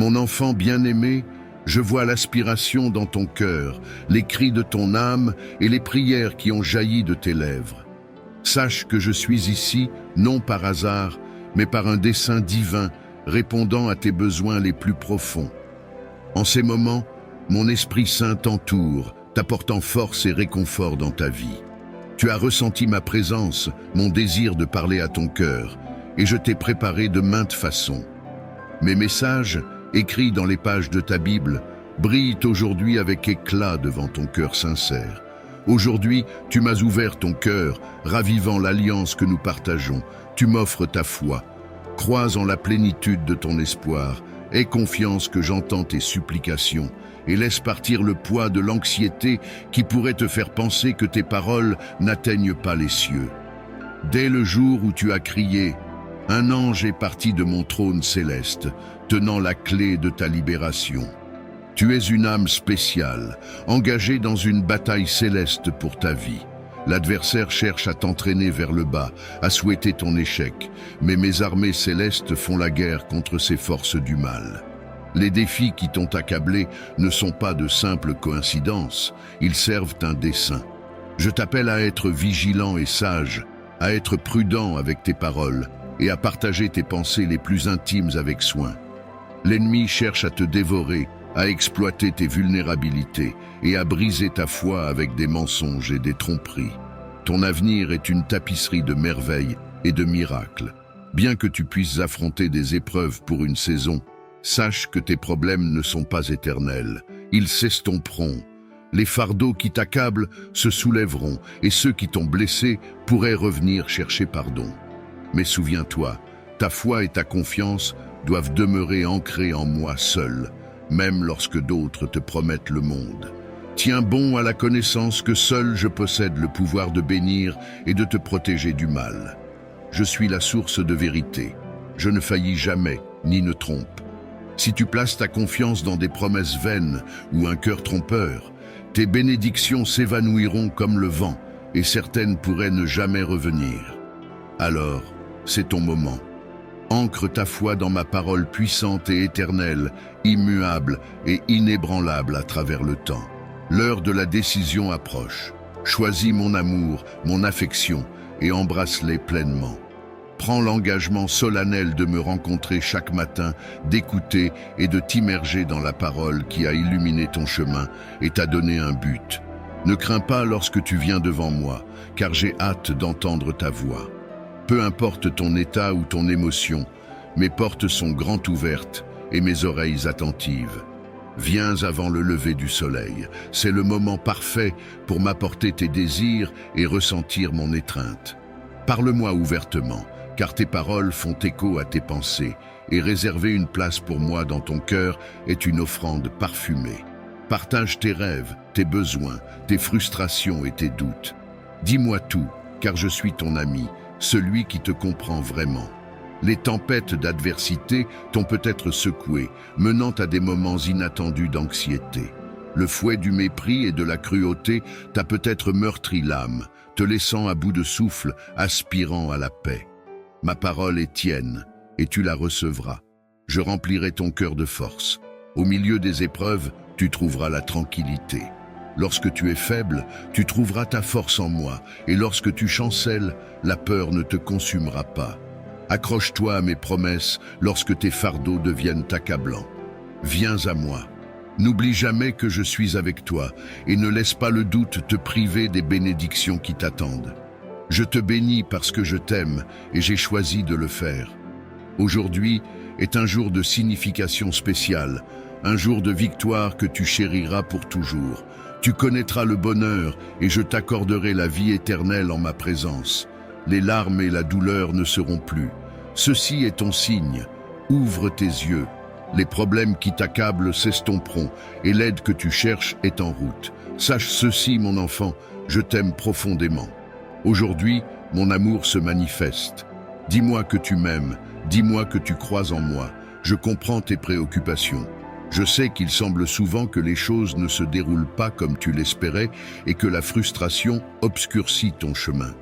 Mon enfant bien-aimé, je vois l'aspiration dans ton cœur, les cris de ton âme et les prières qui ont jailli de tes lèvres. Sache que je suis ici, non par hasard, mais par un dessein divin, répondant à tes besoins les plus profonds. En ces moments, mon Esprit Saint t'entoure, t'apportant force et réconfort dans ta vie. Tu as ressenti ma présence, mon désir de parler à ton cœur, et je t'ai préparé de maintes façons. Mes messages, écrits dans les pages de ta Bible, brillent aujourd'hui avec éclat devant ton cœur sincère. Aujourd'hui, tu m'as ouvert ton cœur, ravivant l'alliance que nous partageons. Tu m'offres ta foi. Crois en la plénitude de ton espoir. Aie confiance que j'entends tes supplications et laisse partir le poids de l'anxiété qui pourrait te faire penser que tes paroles n'atteignent pas les cieux. Dès le jour où tu as crié, un ange est parti de mon trône céleste, tenant la clé de ta libération. Tu es une âme spéciale, engagée dans une bataille céleste pour ta vie. L'adversaire cherche à t'entraîner vers le bas, à souhaiter ton échec, mais mes armées célestes font la guerre contre ces forces du mal. Les défis qui t'ont accablé ne sont pas de simples coïncidences, ils servent un dessein. Je t'appelle à être vigilant et sage, à être prudent avec tes paroles et à partager tes pensées les plus intimes avec soin. L'ennemi cherche à te dévorer, à exploiter tes vulnérabilités et à briser ta foi avec des mensonges et des tromperies. Ton avenir est une tapisserie de merveilles et de miracles. Bien que tu puisses affronter des épreuves pour une saison, sache que tes problèmes ne sont pas éternels. Ils s'estomperont. Les fardeaux qui t'accablent se soulèveront et ceux qui t'ont blessé pourraient revenir chercher pardon. Mais souviens-toi, ta foi et ta confiance doivent demeurer ancrées en moi seul, même lorsque d'autres te promettent le monde. Tiens bon à la connaissance que seul je possède le pouvoir de bénir et de te protéger du mal. Je suis la source de vérité. Je ne faillis jamais, ni ne trompe. Si tu places ta confiance dans des promesses vaines ou un cœur trompeur, tes bénédictions s'évanouiront comme le vent et certaines pourraient ne jamais revenir. Alors, c'est ton moment. Ancre ta foi dans ma parole puissante et éternelle, immuable et inébranlable à travers le temps. L'heure de la décision approche. Choisis mon amour, mon affection et embrasse-les pleinement. Prends l'engagement solennel de me rencontrer chaque matin, d'écouter et de t'immerger dans la parole qui a illuminé ton chemin et t'a donné un but. Ne crains pas lorsque tu viens devant moi, car j'ai hâte d'entendre ta voix. Peu importe ton état ou ton émotion, mes portes sont grand ouvertes et mes oreilles attentives. Viens avant le lever du soleil, c'est le moment parfait pour m'apporter tes désirs et ressentir mon étreinte. Parle-moi ouvertement, car tes paroles font écho à tes pensées, et réserver une place pour moi dans ton cœur est une offrande parfumée. Partage tes rêves, tes besoins, tes frustrations et tes doutes. Dis-moi tout, car je suis ton ami, celui qui te comprend vraiment. Les tempêtes d'adversité t'ont peut-être secoué, menant à des moments inattendus d'anxiété. Le fouet du mépris et de la cruauté t'a peut-être meurtri l'âme, te laissant à bout de souffle, aspirant à la paix. Ma parole est tienne, et tu la recevras. Je remplirai ton cœur de force. Au milieu des épreuves, tu trouveras la tranquillité. Lorsque tu es faible, tu trouveras ta force en moi, et lorsque tu chancelles, la peur ne te consumera pas. Accroche-toi à mes promesses lorsque tes fardeaux deviennent accablants. Viens à moi. N'oublie jamais que je suis avec toi, et ne laisse pas le doute te priver des bénédictions qui t'attendent. Je te bénis parce que je t'aime, et j'ai choisi de le faire. Aujourd'hui est un jour de signification spéciale, un jour de victoire que tu chériras pour toujours. Tu connaîtras le bonheur et je t'accorderai la vie éternelle en ma présence. Les larmes et la douleur ne seront plus. Ceci est ton signe. Ouvre tes yeux. Les problèmes qui t'accablent s'estomperont et l'aide que tu cherches est en route. Sache ceci, mon enfant, je t'aime profondément. Aujourd'hui, mon amour se manifeste. Dis-moi que tu m'aimes, dis-moi que tu crois en moi. Je comprends tes préoccupations. Je sais qu'il semble souvent que les choses ne se déroulent pas comme tu l'espérais et que la frustration obscurcit ton chemin.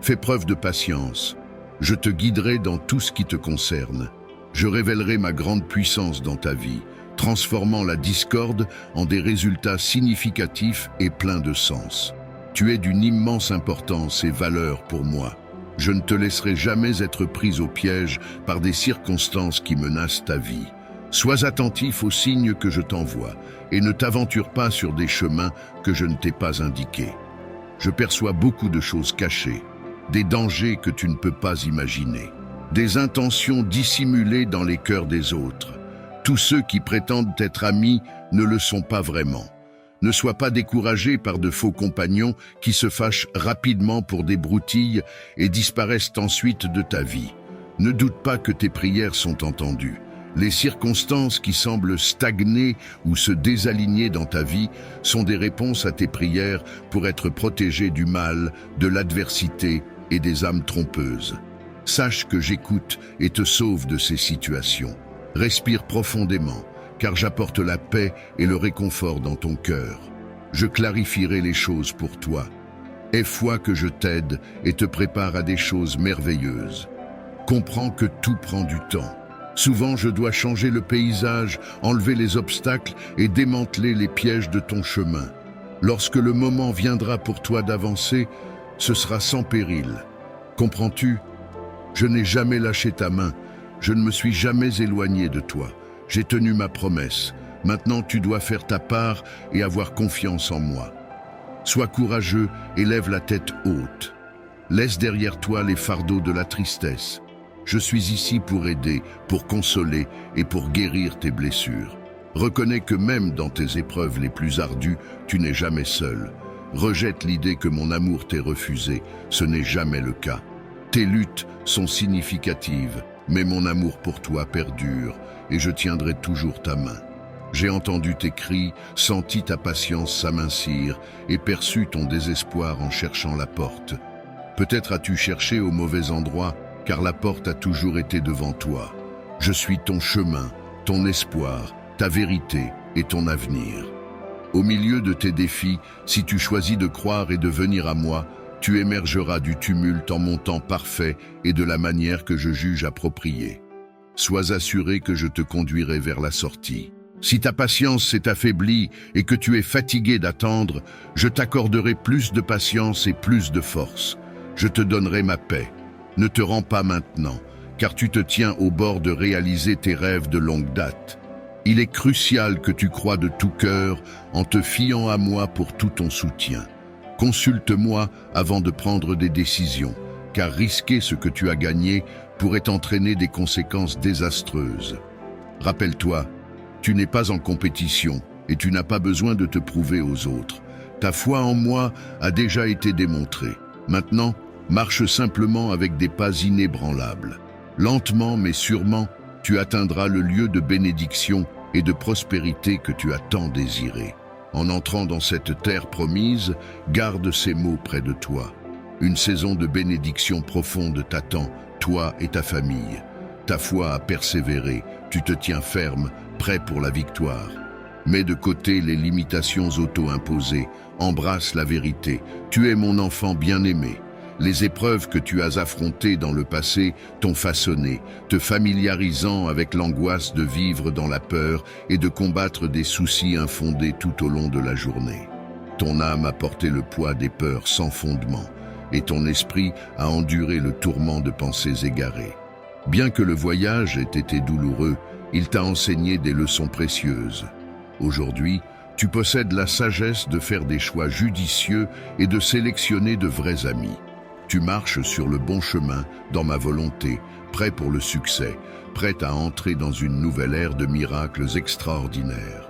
Fais preuve de patience. Je te guiderai dans tout ce qui te concerne. Je révélerai ma grande puissance dans ta vie, transformant la discorde en des résultats significatifs et pleins de sens. Tu es d'une immense importance et valeur pour moi. Je ne te laisserai jamais être prise au piège par des circonstances qui menacent ta vie. Sois attentif aux signes que je t'envoie et ne t'aventure pas sur des chemins que je ne t'ai pas indiqués. Je perçois beaucoup de choses cachées, des dangers que tu ne peux pas imaginer, des intentions dissimulées dans les cœurs des autres. Tous ceux qui prétendent être amis ne le sont pas vraiment. Ne sois pas découragé par de faux compagnons qui se fâchent rapidement pour des broutilles et disparaissent ensuite de ta vie. Ne doute pas que tes prières sont entendues. Les circonstances qui semblent stagner ou se désaligner dans ta vie sont des réponses à tes prières pour être protégé du mal, de l'adversité et des âmes trompeuses. Sache que j'écoute et te sauve de ces situations. Respire profondément, car j'apporte la paix et le réconfort dans ton cœur. Je clarifierai les choses pour toi. Aie foi que je t'aide et te prépare à des choses merveilleuses. Comprends que tout prend du temps. Souvent, je dois changer le paysage, enlever les obstacles et démanteler les pièges de ton chemin. Lorsque le moment viendra pour toi d'avancer, ce sera sans péril. Comprends-tu? Je n'ai jamais lâché ta main. Je ne me suis jamais éloigné de toi. J'ai tenu ma promesse. Maintenant, tu dois faire ta part et avoir confiance en moi. Sois courageux et lève la tête haute. Laisse derrière toi les fardeaux de la tristesse. Je suis ici pour aider, pour consoler et pour guérir tes blessures. Reconnais que même dans tes épreuves les plus ardues, tu n'es jamais seul. Rejette l'idée que mon amour t'ait refusé. Ce n'est jamais le cas. Tes luttes sont significatives, mais mon amour pour toi perdure et je tiendrai toujours ta main. J'ai entendu tes cris, senti ta patience s'amincir et perçu ton désespoir en cherchant la porte. Peut-être as-tu cherché au mauvais endroit, car la porte a toujours été devant toi. Je suis ton chemin, ton espoir, ta vérité et ton avenir. Au milieu de tes défis, si tu choisis de croire et de venir à moi, tu émergeras du tumulte en mon temps parfait et de la manière que je juge appropriée. Sois assuré que je te conduirai vers la sortie. Si ta patience s'est affaiblie et que tu es fatigué d'attendre, je t'accorderai plus de patience et plus de force. Je te donnerai ma paix. Ne te rends pas maintenant, car tu te tiens au bord de réaliser tes rêves de longue date. Il est crucial que tu crois de tout cœur en te fiant à moi pour tout ton soutien. Consulte-moi avant de prendre des décisions, car risquer ce que tu as gagné pourrait entraîner des conséquences désastreuses. Rappelle-toi, tu n'es pas en compétition et tu n'as pas besoin de te prouver aux autres. Ta foi en moi a déjà été démontrée. Maintenant, marche simplement avec des pas inébranlables. Lentement mais sûrement, tu atteindras le lieu de bénédiction et de prospérité que tu as tant désiré. En entrant dans cette terre promise, garde ces mots près de toi. Une saison de bénédiction profonde t'attend, toi et ta famille. Ta foi a persévéré, tu te tiens ferme, prêt pour la victoire. Mets de côté les limitations auto-imposées, embrasse la vérité. Tu es mon enfant bien-aimé. Les épreuves que tu as affrontées dans le passé t'ont façonné, te familiarisant avec l'angoisse de vivre dans la peur et de combattre des soucis infondés tout au long de la journée. Ton âme a porté le poids des peurs sans fondement, et ton esprit a enduré le tourment de pensées égarées. Bien que le voyage ait été douloureux, il t'a enseigné des leçons précieuses. Aujourd'hui, tu possèdes la sagesse de faire des choix judicieux et de sélectionner de vrais amis. Tu marches sur le bon chemin, dans ma volonté, prêt pour le succès, prêt à entrer dans une nouvelle ère de miracles extraordinaires.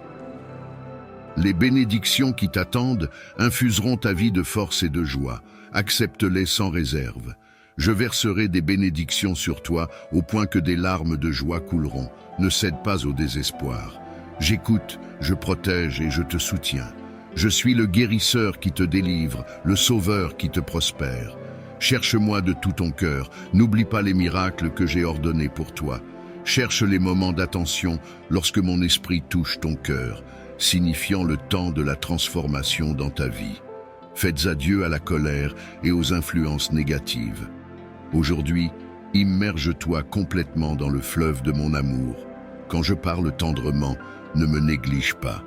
Les bénédictions qui t'attendent infuseront ta vie de force et de joie. Accepte-les sans réserve. Je verserai des bénédictions sur toi au point que des larmes de joie couleront. Ne cède pas au désespoir. J'écoute, je protège et je te soutiens. Je suis le guérisseur qui te délivre, le sauveur qui te prospère. Cherche-moi de tout ton cœur, n'oublie pas les miracles que j'ai ordonnés pour toi. Cherche les moments d'attention lorsque mon esprit touche ton cœur, signifiant le temps de la transformation dans ta vie. Faites adieu à la colère et aux influences négatives. Aujourd'hui, Immerge-toi complètement dans le fleuve de mon amour. Quand je parle tendrement, ne me néglige pas.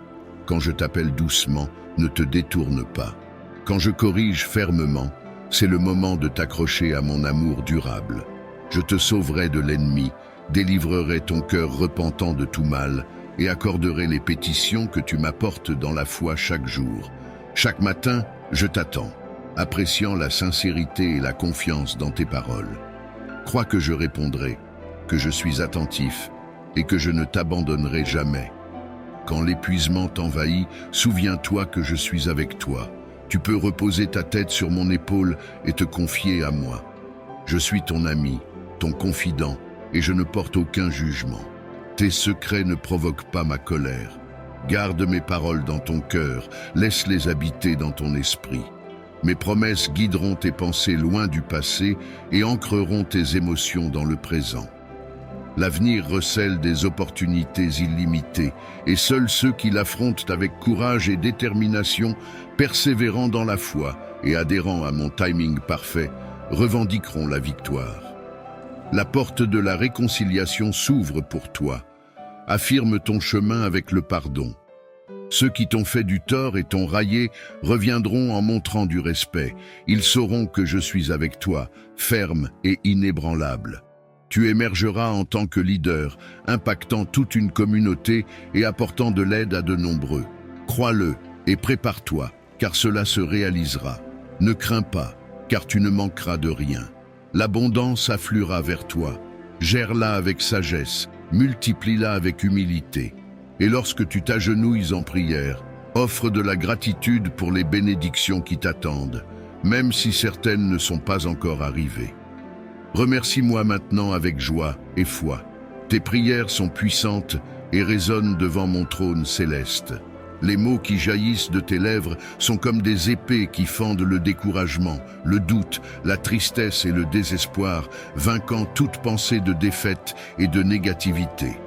Quand je t'appelle doucement, ne te détourne pas. Quand je corrige fermement, c'est le moment de t'accrocher à mon amour durable. Je te sauverai de l'ennemi, délivrerai ton cœur repentant de tout mal et accorderai les pétitions que tu m'apportes dans la foi chaque jour. Chaque matin, je t'attends, appréciant la sincérité et la confiance dans tes paroles. Crois que je répondrai, que je suis attentif et que je ne t'abandonnerai jamais. Quand l'épuisement t'envahit, souviens-toi que je suis avec toi. Tu peux reposer ta tête sur mon épaule et te confier à moi. Je suis ton ami, ton confident, et je ne porte aucun jugement. Tes secrets ne provoquent pas ma colère. Garde mes paroles dans ton cœur, laisse-les habiter dans ton esprit. Mes promesses guideront tes pensées loin du passé et ancreront tes émotions dans le présent. L'avenir recèle des opportunités illimitées, et seuls ceux qui l'affrontent avec courage et détermination, persévérant dans la foi et adhérant à mon timing parfait, revendiqueront la victoire. La porte de la réconciliation s'ouvre pour toi. Affirme ton chemin avec le pardon. Ceux qui t'ont fait du tort et t'ont raillé reviendront en montrant du respect. Ils sauront que je suis avec toi, ferme et inébranlable. Tu émergeras en tant que leader, impactant toute une communauté et apportant de l'aide à de nombreux. Crois-le et prépare-toi, car cela se réalisera. Ne crains pas, car tu ne manqueras de rien. L'abondance affluera vers toi. Gère-la avec sagesse, multiplie-la avec humilité. Et lorsque tu t'agenouilles en prière, offre de la gratitude pour les bénédictions qui t'attendent, même si certaines ne sont pas encore arrivées. Remercie-moi maintenant avec joie et foi. Tes prières sont puissantes et résonnent devant mon trône céleste. Les mots qui jaillissent de tes lèvres sont comme des épées qui fendent le découragement, le doute, la tristesse et le désespoir, vainquant toute pensée de défaite et de négativité.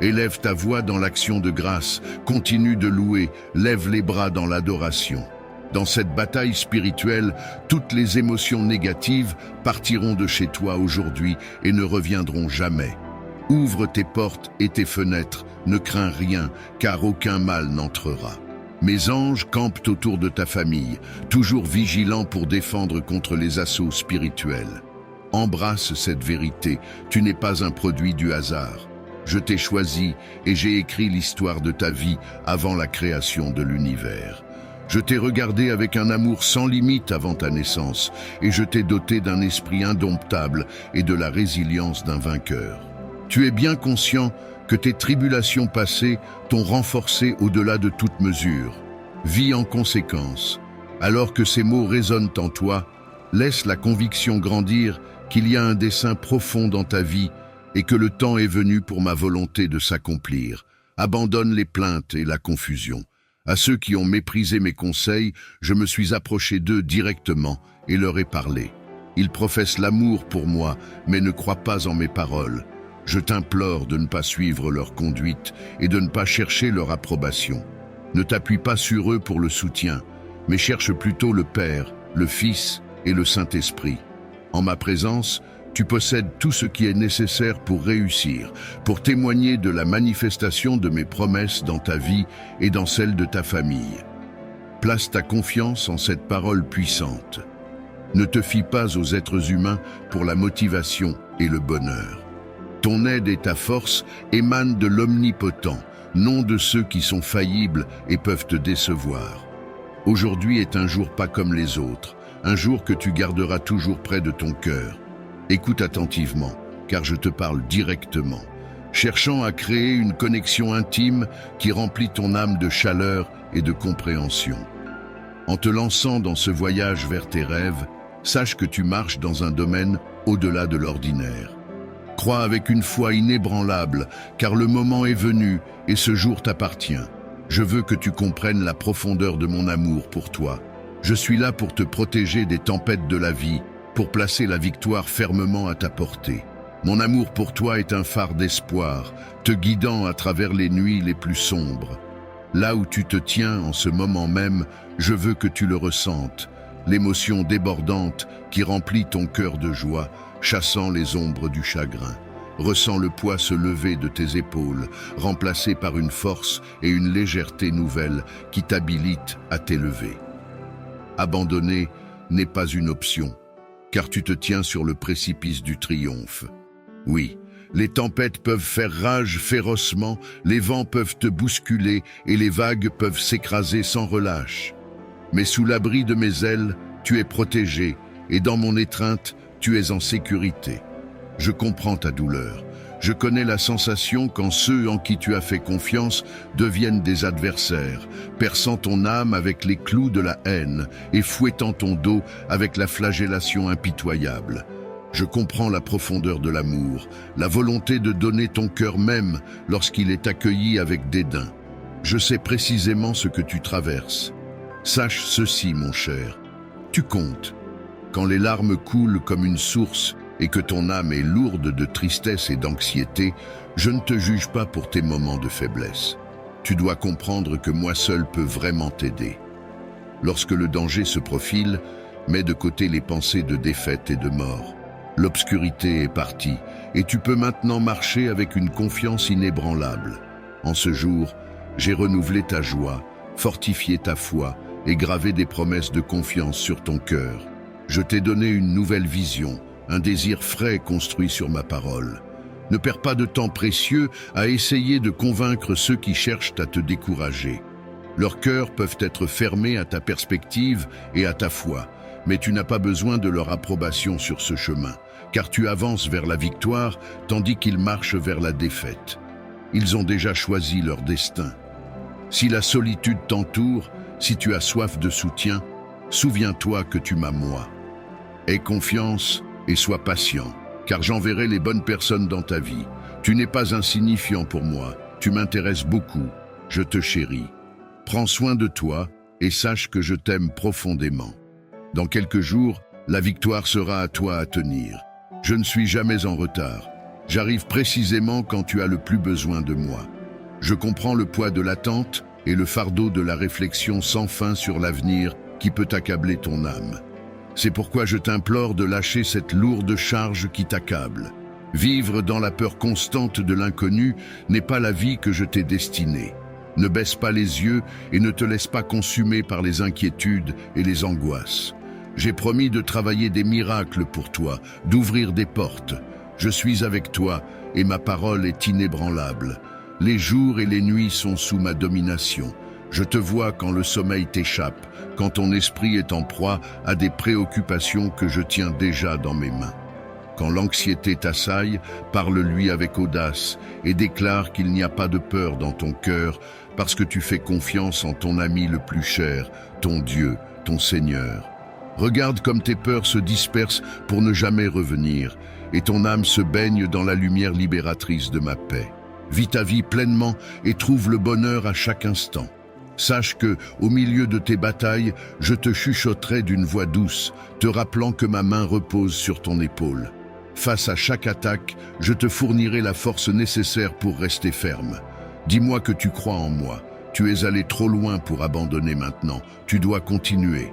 Élève ta voix dans l'action de grâce, continue de louer, lève les bras dans l'adoration. Dans cette bataille spirituelle, toutes les émotions négatives partiront de chez toi aujourd'hui et ne reviendront jamais. Ouvre tes portes et tes fenêtres, ne crains rien, car aucun mal n'entrera. Mes anges campent autour de ta famille, toujours vigilants pour défendre contre les assauts spirituels. Embrasse cette vérité, tu n'es pas un produit du hasard. Je t'ai choisi et j'ai écrit l'histoire de ta vie avant la création de l'univers. Je t'ai regardé avec un amour sans limite avant ta naissance et je t'ai doté d'un esprit indomptable et de la résilience d'un vainqueur. Tu es bien conscient que tes tribulations passées t'ont renforcé au-delà de toute mesure. Vis en conséquence. Alors que ces mots résonnent en toi, laisse la conviction grandir qu'il y a un dessein profond dans ta vie et que le temps est venu pour ma volonté de s'accomplir. Abandonne les plaintes et la confusion. À ceux qui ont méprisé mes conseils, je me suis approché d'eux directement et leur ai parlé. Ils professent l'amour pour moi, mais ne croient pas en mes paroles. Je t'implore de ne pas suivre leur conduite et de ne pas chercher leur approbation. Ne t'appuie pas sur eux pour le soutien, mais cherche plutôt le Père, le Fils et le Saint-Esprit. En ma présence, tu possèdes tout ce qui est nécessaire pour réussir, pour témoigner de la manifestation de mes promesses dans ta vie et dans celle de ta famille. Place ta confiance en cette parole puissante. Ne te fie pas aux êtres humains pour la motivation et le bonheur. Ton aide et ta force émanent de l'Omnipotent, non de ceux qui sont faillibles et peuvent te décevoir. Aujourd'hui est un jour pas comme les autres, un jour que tu garderas toujours près de ton cœur. Écoute attentivement, car je te parle directement, cherchant à créer une connexion intime qui remplit ton âme de chaleur et de compréhension. En te lançant dans ce voyage vers tes rêves, sache que tu marches dans un domaine au-delà de l'ordinaire. Crois avec une foi inébranlable, car le moment est venu et ce jour t'appartient. Je veux que tu comprennes la profondeur de mon amour pour toi. Je suis là pour te protéger des tempêtes de la vie, pour placer la victoire fermement à ta portée. Mon amour pour toi est un phare d'espoir, te guidant à travers les nuits les plus sombres. Là où tu te tiens en ce moment même, je veux que tu le ressentes, l'émotion débordante qui remplit ton cœur de joie, chassant les ombres du chagrin. Ressens le poids se lever de tes épaules, remplacé par une force et une légèreté nouvelle qui t'habilitent à t'élever. Abandonner n'est pas une option, car tu te tiens sur le précipice du triomphe. Oui, les tempêtes peuvent faire rage férocement, les vents peuvent te bousculer et les vagues peuvent s'écraser sans relâche. Mais sous l'abri de mes ailes, tu es protégé, et dans mon étreinte, tu es en sécurité. Je comprends ta douleur. Je connais la sensation quand ceux en qui tu as fait confiance deviennent des adversaires, perçant ton âme avec les clous de la haine et fouettant ton dos avec la flagellation impitoyable. Je comprends la profondeur de l'amour, la volonté de donner ton cœur même lorsqu'il est accueilli avec dédain. Je sais précisément ce que tu traverses. Sache ceci, mon cher, tu comptes. Quand les larmes coulent comme une source et que ton âme est lourde de tristesse et d'anxiété, je ne te juge pas pour tes moments de faiblesse. Tu dois comprendre que moi seul peux vraiment t'aider. Lorsque le danger se profile, mets de côté les pensées de défaite et de mort. L'obscurité est partie et tu peux maintenant marcher avec une confiance inébranlable. En ce jour, j'ai renouvelé ta joie, fortifié ta foi et gravé des promesses de confiance sur ton cœur. Je t'ai donné une nouvelle vision, un désir frais construit sur ma parole. Ne perds pas de temps précieux à essayer de convaincre ceux qui cherchent à te décourager. Leurs cœurs peuvent être fermés à ta perspective et à ta foi, mais tu n'as pas besoin de leur approbation sur ce chemin, car tu avances vers la victoire tandis qu'ils marchent vers la défaite. Ils ont déjà choisi leur destin. Si la solitude t'entoure, si tu as soif de soutien, souviens-toi que tu m'as moi. Aie confiance et sois patient, car j'enverrai les bonnes personnes dans ta vie. Tu n'es pas insignifiant pour moi, tu m'intéresses beaucoup, je te chéris. Prends soin de toi et sache que je t'aime profondément. Dans quelques jours, la victoire sera à toi à tenir. Je ne suis jamais en retard. J'arrive précisément quand tu as le plus besoin de moi. Je comprends le poids de l'attente et le fardeau de la réflexion sans fin sur l'avenir qui peut accabler ton âme. C'est pourquoi je t'implore de lâcher cette lourde charge qui t'accable. Vivre dans la peur constante de l'inconnu n'est pas la vie que je t'ai destinée. Ne baisse pas les yeux et ne te laisse pas consumer par les inquiétudes et les angoisses. J'ai promis de travailler des miracles pour toi, d'ouvrir des portes. Je suis avec toi et ma parole est inébranlable. Les jours et les nuits sont sous ma domination. Je te vois quand le sommeil t'échappe, quand ton esprit est en proie à des préoccupations que je tiens déjà dans mes mains. Quand l'anxiété t'assaille, parle-lui avec audace et déclare qu'il n'y a pas de peur dans ton cœur parce que tu fais confiance en ton ami le plus cher, ton Dieu, ton Seigneur. Regarde comme tes peurs se dispersent pour ne jamais revenir et ton âme se baigne dans la lumière libératrice de ma paix. Vis ta vie pleinement et trouve le bonheur à chaque instant. Sache que, au milieu de tes batailles, je te chuchoterai d'une voix douce, te rappelant que ma main repose sur ton épaule. Face à chaque attaque, je te fournirai la force nécessaire pour rester ferme. Dis-moi que tu crois en moi. Tu es allé trop loin pour abandonner maintenant. Tu dois continuer.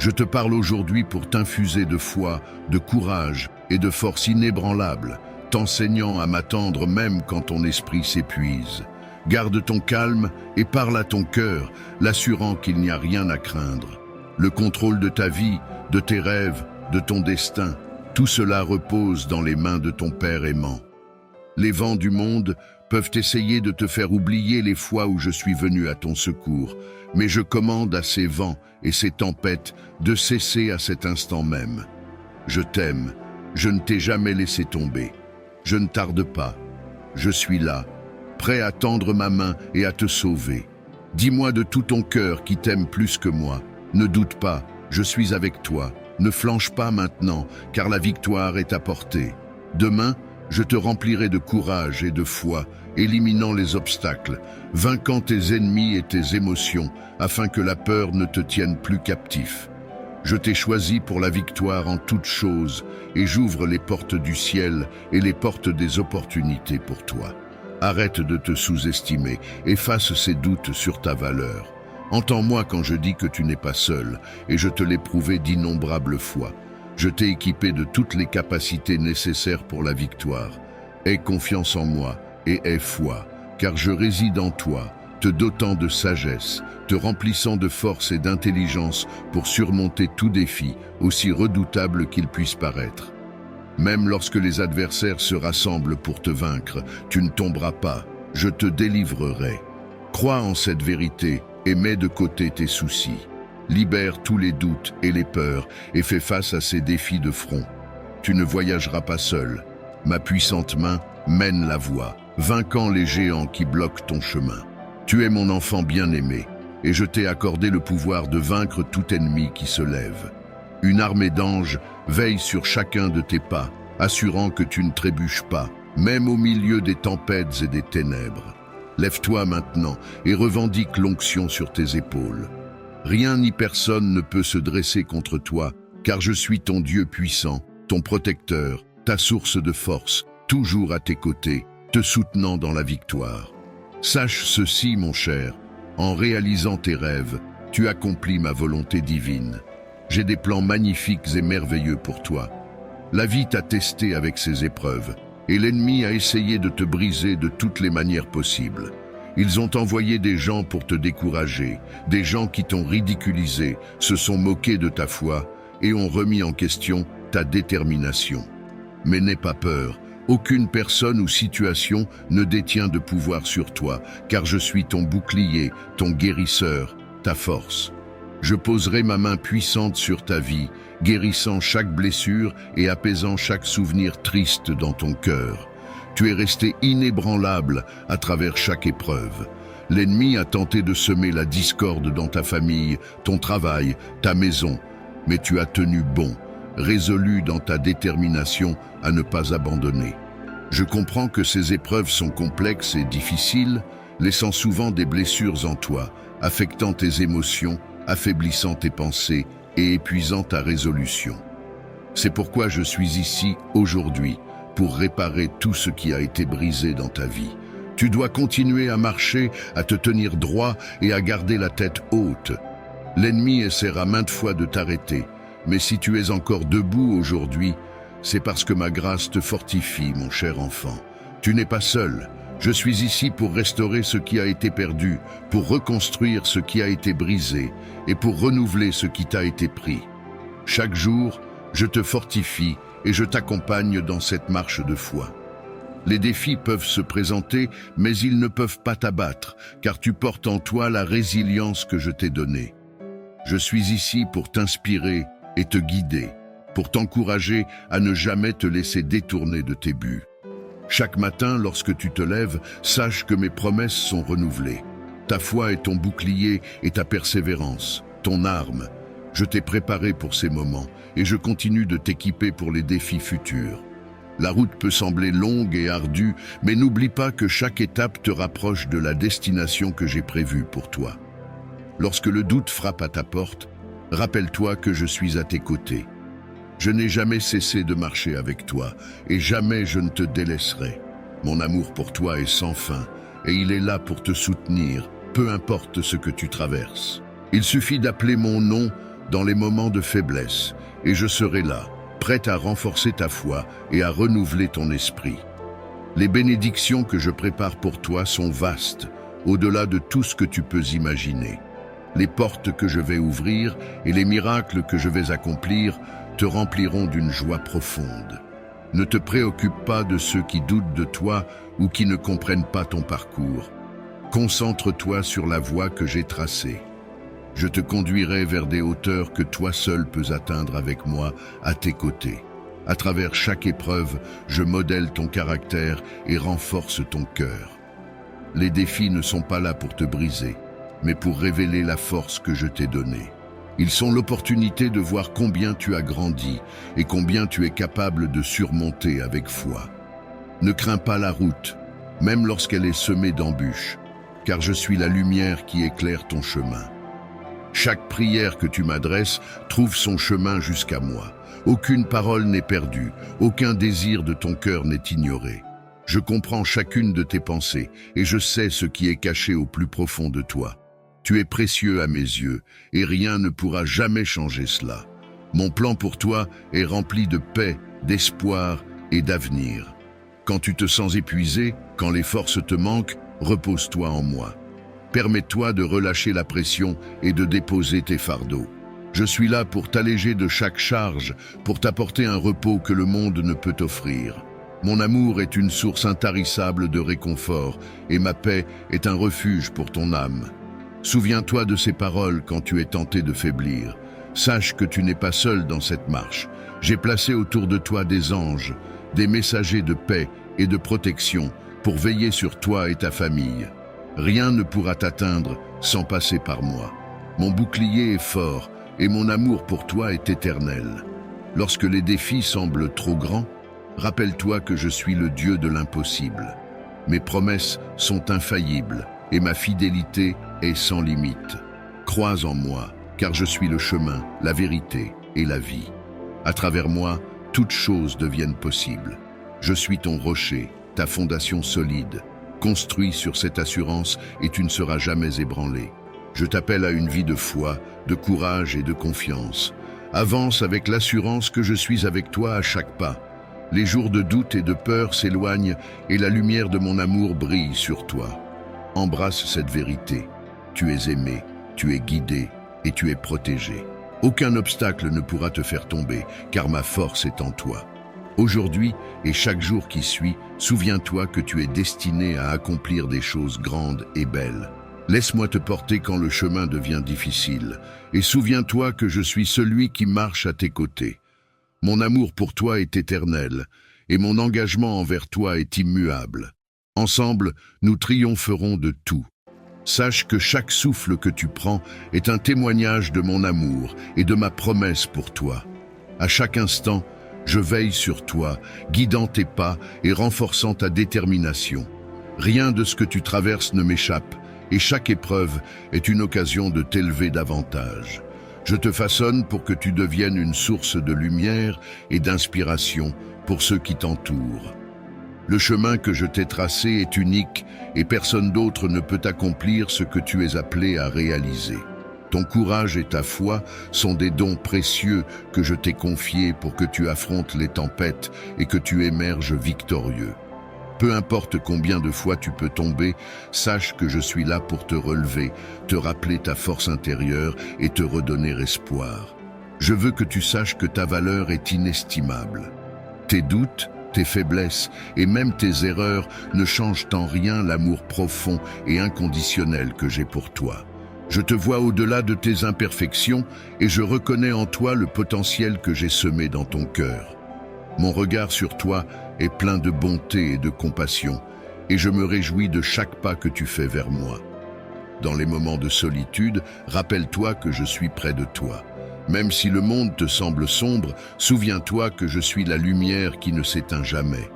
Je te parle aujourd'hui pour t'infuser de foi, de courage et de force inébranlable, t'enseignant à m'attendre même quand ton esprit s'épuise. Garde ton calme et parle à ton cœur, l'assurant qu'il n'y a rien à craindre. Le contrôle de ta vie, de tes rêves, de ton destin, tout cela repose dans les mains de ton Père aimant. Les vents du monde peuvent essayer de te faire oublier les fois où je suis venu à ton secours, mais je commande à ces vents et ces tempêtes de cesser à cet instant même. Je t'aime, je ne t'ai jamais laissé tomber. Je ne tarde pas, je suis là, prêt à tendre ma main et à te sauver. Dis-moi de tout ton cœur qui t'aime plus que moi. Ne doute pas, je suis avec toi. Ne flanche pas maintenant, car la victoire est à portée. Demain, je te remplirai de courage et de foi, éliminant les obstacles, vainquant tes ennemis et tes émotions, afin que la peur ne te tienne plus captif. Je t'ai choisi pour la victoire en toutes choses, et j'ouvre les portes du ciel et les portes des opportunités pour toi. Arrête de te sous-estimer, efface ces doutes sur ta valeur. Entends-moi quand je dis que tu n'es pas seul, et je te l'ai prouvé d'innombrables fois. Je t'ai équipé de toutes les capacités nécessaires pour la victoire. Aie confiance en moi et aie foi, car je réside en toi, te dotant de sagesse, te remplissant de force et d'intelligence pour surmonter tout défi, aussi redoutable qu'il puisse paraître. Même lorsque les adversaires se rassemblent pour te vaincre, tu ne tomberas pas, je te délivrerai. Crois en cette vérité et mets de côté tes soucis. Libère tous les doutes et les peurs et fais face à ces défis de front. Tu ne voyageras pas seul. Ma puissante main mène la voie, vainquant les géants qui bloquent ton chemin. Tu es mon enfant bien-aimé, et je t'ai accordé le pouvoir de vaincre tout ennemi qui se lève. Une armée d'anges veille sur chacun de tes pas, assurant que tu ne trébuches pas, même au milieu des tempêtes et des ténèbres. Lève-toi maintenant et revendique l'onction sur tes épaules. Rien ni personne ne peut se dresser contre toi, car je suis ton Dieu puissant, ton protecteur, ta source de force, toujours à tes côtés, te soutenant dans la victoire. Sache ceci, mon cher, en réalisant tes rêves, tu accomplis ma volonté divine. J'ai des plans magnifiques et merveilleux pour toi. La vie t'a testé avec ses épreuves, et l'ennemi a essayé de te briser de toutes les manières possibles. Ils ont envoyé des gens pour te décourager, des gens qui t'ont ridiculisé, se sont moqués de ta foi et ont remis en question ta détermination. Mais n'aie pas peur, aucune personne ou situation ne détient de pouvoir sur toi, car je suis ton bouclier, ton guérisseur, ta force. Je poserai ma main puissante sur ta vie, guérissant chaque blessure et apaisant chaque souvenir triste dans ton cœur. Tu es resté inébranlable à travers chaque épreuve. L'ennemi a tenté de semer la discorde dans ta famille, ton travail, ta maison, mais tu as tenu bon, résolu dans ta détermination à ne pas abandonner. Je comprends que ces épreuves sont complexes et difficiles, laissant souvent des blessures en toi, affectant tes émotions, affaiblissant tes pensées et épuisant ta résolution. C'est pourquoi je suis ici aujourd'hui, pour réparer tout ce qui a été brisé dans ta vie. Tu dois continuer à marcher, à te tenir droit et à garder la tête haute. L'ennemi essaiera maintes fois de t'arrêter, mais si tu es encore debout aujourd'hui, c'est parce que ma grâce te fortifie, mon cher enfant. Tu n'es pas seul. Je suis ici pour restaurer ce qui a été perdu, pour reconstruire ce qui a été brisé et pour renouveler ce qui t'a été pris. Chaque jour, je te fortifie et je t'accompagne dans cette marche de foi. Les défis peuvent se présenter, mais ils ne peuvent pas t'abattre, car tu portes en toi la résilience que je t'ai donnée. Je suis ici pour t'inspirer et te guider, pour t'encourager à ne jamais te laisser détourner de tes buts. Chaque matin, lorsque tu te lèves, sache que mes promesses sont renouvelées. Ta foi est ton bouclier et ta persévérance, ton arme. Je t'ai préparé pour ces moments et je continue de t'équiper pour les défis futurs. La route peut sembler longue et ardue, mais n'oublie pas que chaque étape te rapproche de la destination que j'ai prévue pour toi. Lorsque le doute frappe à ta porte, rappelle-toi que je suis à tes côtés. Je n'ai jamais cessé de marcher avec toi et jamais je ne te délaisserai. Mon amour pour toi est sans fin et il est là pour te soutenir, peu importe ce que tu traverses. Il suffit d'appeler mon nom dans les moments de faiblesse et je serai là, prête à renforcer ta foi et à renouveler ton esprit. Les bénédictions que je prépare pour toi sont vastes, au-delà de tout ce que tu peux imaginer. Les portes que je vais ouvrir et les miracles que je vais accomplir te rempliront d'une joie profonde. Ne te préoccupe pas de ceux qui doutent de toi ou qui ne comprennent pas ton parcours. Concentre-toi sur la voie que j'ai tracée. Je te conduirai vers des hauteurs que toi seul peux atteindre avec moi à tes côtés. À travers chaque épreuve, je modèle ton caractère et renforce ton cœur. Les défis ne sont pas là pour te briser, mais pour révéler la force que je t'ai donnée. Ils sont l'opportunité de voir combien tu as grandi et combien tu es capable de surmonter avec foi. Ne crains pas la route, même lorsqu'elle est semée d'embûches, car je suis la lumière qui éclaire ton chemin. Chaque prière que tu m'adresses trouve son chemin jusqu'à moi. Aucune parole n'est perdue, aucun désir de ton cœur n'est ignoré. Je comprends chacune de tes pensées et je sais ce qui est caché au plus profond de toi. Tu es précieux à mes yeux et rien ne pourra jamais changer cela. Mon plan pour toi est rempli de paix, d'espoir et d'avenir. Quand tu te sens épuisé, quand les forces te manquent, repose-toi en moi. Permets-toi de relâcher la pression et de déposer tes fardeaux. Je suis là pour t'alléger de chaque charge, pour t'apporter un repos que le monde ne peut offrir. Mon amour est une source intarissable de réconfort et ma paix est un refuge pour ton âme. Souviens-toi de ces paroles quand tu es tenté de faiblir. Sache que tu n'es pas seul dans cette marche. J'ai placé autour de toi des anges, des messagers de paix et de protection pour veiller sur toi et ta famille. Rien ne pourra t'atteindre sans passer par moi. Mon bouclier est fort et mon amour pour toi est éternel. Lorsque les défis semblent trop grands, rappelle-toi que je suis le Dieu de l'impossible. Mes promesses sont infaillibles et ma fidélité est sans limite. Crois en moi, car je suis le chemin, la vérité et la vie. À travers moi, toutes choses deviennent possibles. Je suis ton rocher, ta fondation solide. Construis sur cette assurance et tu ne seras jamais ébranlé. Je t'appelle à une vie de foi, de courage et de confiance. Avance avec l'assurance que je suis avec toi à chaque pas. Les jours de doute et de peur s'éloignent et la lumière de mon amour brille sur toi. Embrasse cette vérité. Tu es aimé, tu es guidé et tu es protégé. Aucun obstacle ne pourra te faire tomber, car ma force est en toi. Aujourd'hui et chaque jour qui suit, souviens-toi que tu es destiné à accomplir des choses grandes et belles. Laisse-moi te porter quand le chemin devient difficile, et souviens-toi que je suis celui qui marche à tes côtés. Mon amour pour toi est éternel, et mon engagement envers toi est immuable. Ensemble, nous triompherons de tout. Sache que chaque souffle que tu prends est un témoignage de mon amour et de ma promesse pour toi. À chaque instant, je veille sur toi, guidant tes pas et renforçant ta détermination. Rien de ce que tu traverses ne m'échappe, et chaque épreuve est une occasion de t'élever davantage. Je te façonne pour que tu deviennes une source de lumière et d'inspiration pour ceux qui t'entourent. Le chemin que je t'ai tracé est unique et personne d'autre ne peut accomplir ce que tu es appelé à réaliser. Ton courage et ta foi sont des dons précieux que je t'ai confiés pour que tu affrontes les tempêtes et que tu émerges victorieux. Peu importe combien de fois tu peux tomber, sache que je suis là pour te relever, te rappeler ta force intérieure et te redonner espoir. Je veux que tu saches que ta valeur est inestimable. Tes doutes, tes faiblesses et même tes erreurs ne changent en rien l'amour profond et inconditionnel que j'ai pour toi. Je te vois au-delà de tes imperfections et je reconnais en toi le potentiel que j'ai semé dans ton cœur. Mon regard sur toi est plein de bonté et de compassion et je me réjouis de chaque pas que tu fais vers moi. Dans les moments de solitude, rappelle-toi que je suis près de toi. Même si le monde te semble sombre, souviens-toi que je suis la lumière qui ne s'éteint jamais.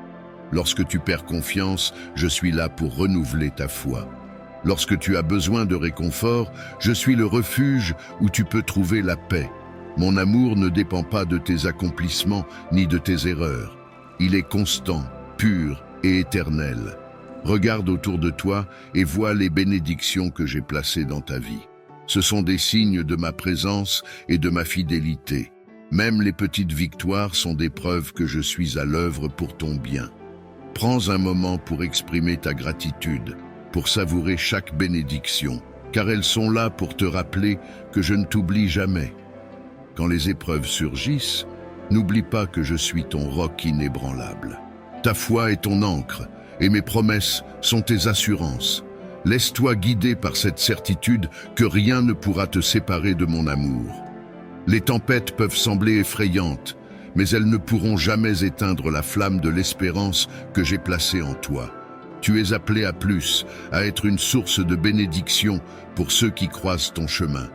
Lorsque tu perds confiance, je suis là pour renouveler ta foi. Lorsque tu as besoin de réconfort, je suis le refuge où tu peux trouver la paix. Mon amour ne dépend pas de tes accomplissements ni de tes erreurs. Il est constant, pur et éternel. Regarde autour de toi et vois les bénédictions que j'ai placées dans ta vie. Ce sont des signes de ma présence et de ma fidélité. Même les petites victoires sont des preuves que je suis à l'œuvre pour ton bien. Prends un moment pour exprimer ta gratitude, pour savourer chaque bénédiction, car elles sont là pour te rappeler que je ne t'oublie jamais. Quand les épreuves surgissent, n'oublie pas que je suis ton roc inébranlable. Ta foi est ton ancre, et mes promesses sont tes assurances. Laisse-toi guider par cette certitude que rien ne pourra te séparer de mon amour. Les tempêtes peuvent sembler effrayantes, mais elles ne pourront jamais éteindre la flamme de l'espérance que j'ai placée en toi. Tu es appelé à plus, à être une source de bénédiction pour ceux qui croisent ton chemin.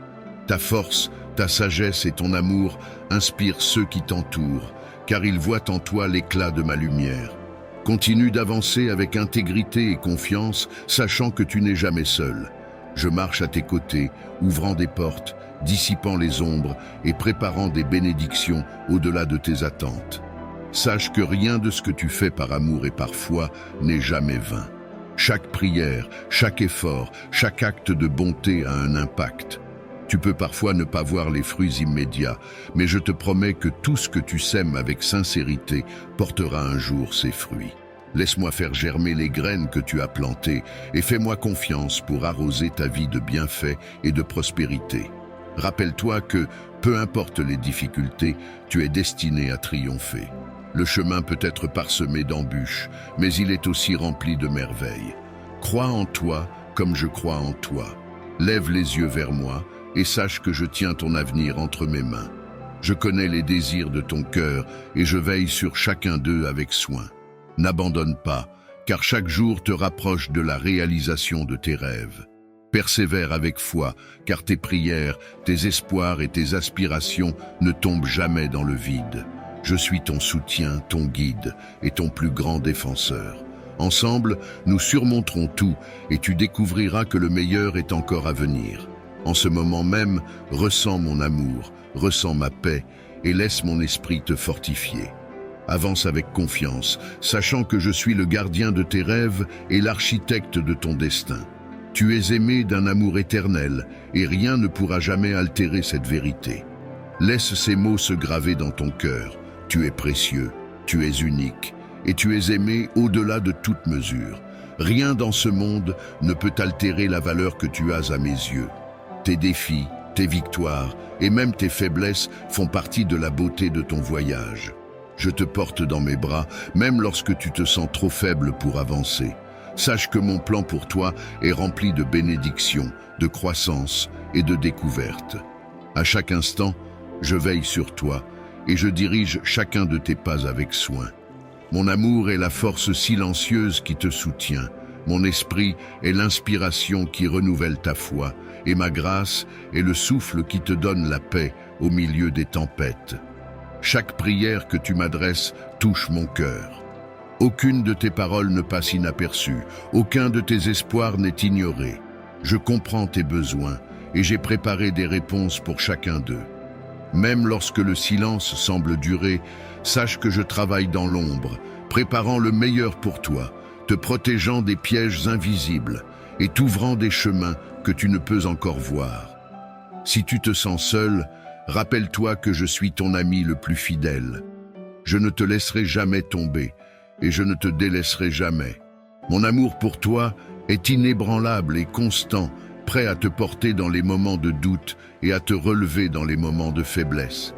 Ta force, ta sagesse et ton amour inspirent ceux qui t'entourent, car ils voient en toi l'éclat de ma lumière. Continue d'avancer avec intégrité et confiance, sachant que tu n'es jamais seul. Je marche à tes côtés, ouvrant des portes, dissipant les ombres et préparant des bénédictions au-delà de tes attentes. Sache que rien de ce que tu fais par amour et par foi n'est jamais vain. Chaque prière, chaque effort, chaque acte de bonté a un impact. Tu peux parfois ne pas voir les fruits immédiats, mais je te promets que tout ce que tu sèmes avec sincérité portera un jour ses fruits. Laisse-moi faire germer les graines que tu as plantées et fais-moi confiance pour arroser ta vie de bienfaits et de prospérité. Rappelle-toi que, peu importe les difficultés, tu es destiné à triompher. Le chemin peut être parsemé d'embûches, mais il est aussi rempli de merveilles. Crois en toi comme je crois en toi. Lève les yeux vers moi et sache que je tiens ton avenir entre mes mains. Je connais les désirs de ton cœur et je veille sur chacun d'eux avec soin. N'abandonne pas, car chaque jour te rapproche de la réalisation de tes rêves. Persévère avec foi, car tes prières, tes espoirs et tes aspirations ne tombent jamais dans le vide. Je suis ton soutien, ton guide et ton plus grand défenseur. Ensemble, nous surmonterons tout et tu découvriras que le meilleur est encore à venir. En ce moment même, ressens mon amour, ressens ma paix et laisse mon esprit te fortifier. Avance avec confiance, sachant que je suis le gardien de tes rêves et l'architecte de ton destin. Tu es aimé d'un amour éternel et rien ne pourra jamais altérer cette vérité. Laisse ces mots se graver dans ton cœur. Tu es précieux, tu es unique et tu es aimé au-delà de toute mesure. Rien dans ce monde ne peut altérer la valeur que tu as à mes yeux. Tes défis, tes victoires et même tes faiblesses font partie de la beauté de ton voyage. Je te porte dans mes bras, même lorsque tu te sens trop faible pour avancer. Sache que mon plan pour toi est rempli de bénédictions, de croissance et de découvertes. À chaque instant, je veille sur toi et je dirige chacun de tes pas avec soin. Mon amour est la force silencieuse qui te soutient. Mon esprit est l'inspiration qui renouvelle ta foi et ma grâce est le souffle qui te donne la paix au milieu des tempêtes. Chaque prière que tu m'adresses touche mon cœur. Aucune de tes paroles ne passe inaperçue, aucun de tes espoirs n'est ignoré. Je comprends tes besoins et j'ai préparé des réponses pour chacun d'eux. Même lorsque le silence semble durer, sache que je travaille dans l'ombre, préparant le meilleur pour toi, te protégeant des pièges invisibles et t'ouvrant des chemins que tu ne peux encore voir. Si tu te sens seul, rappelle-toi que je suis ton ami le plus fidèle. Je ne te laisserai jamais tomber et je ne te délaisserai jamais. Mon amour pour toi est inébranlable et constant, prêt à te porter dans les moments de doute et à te relever dans les moments de faiblesse.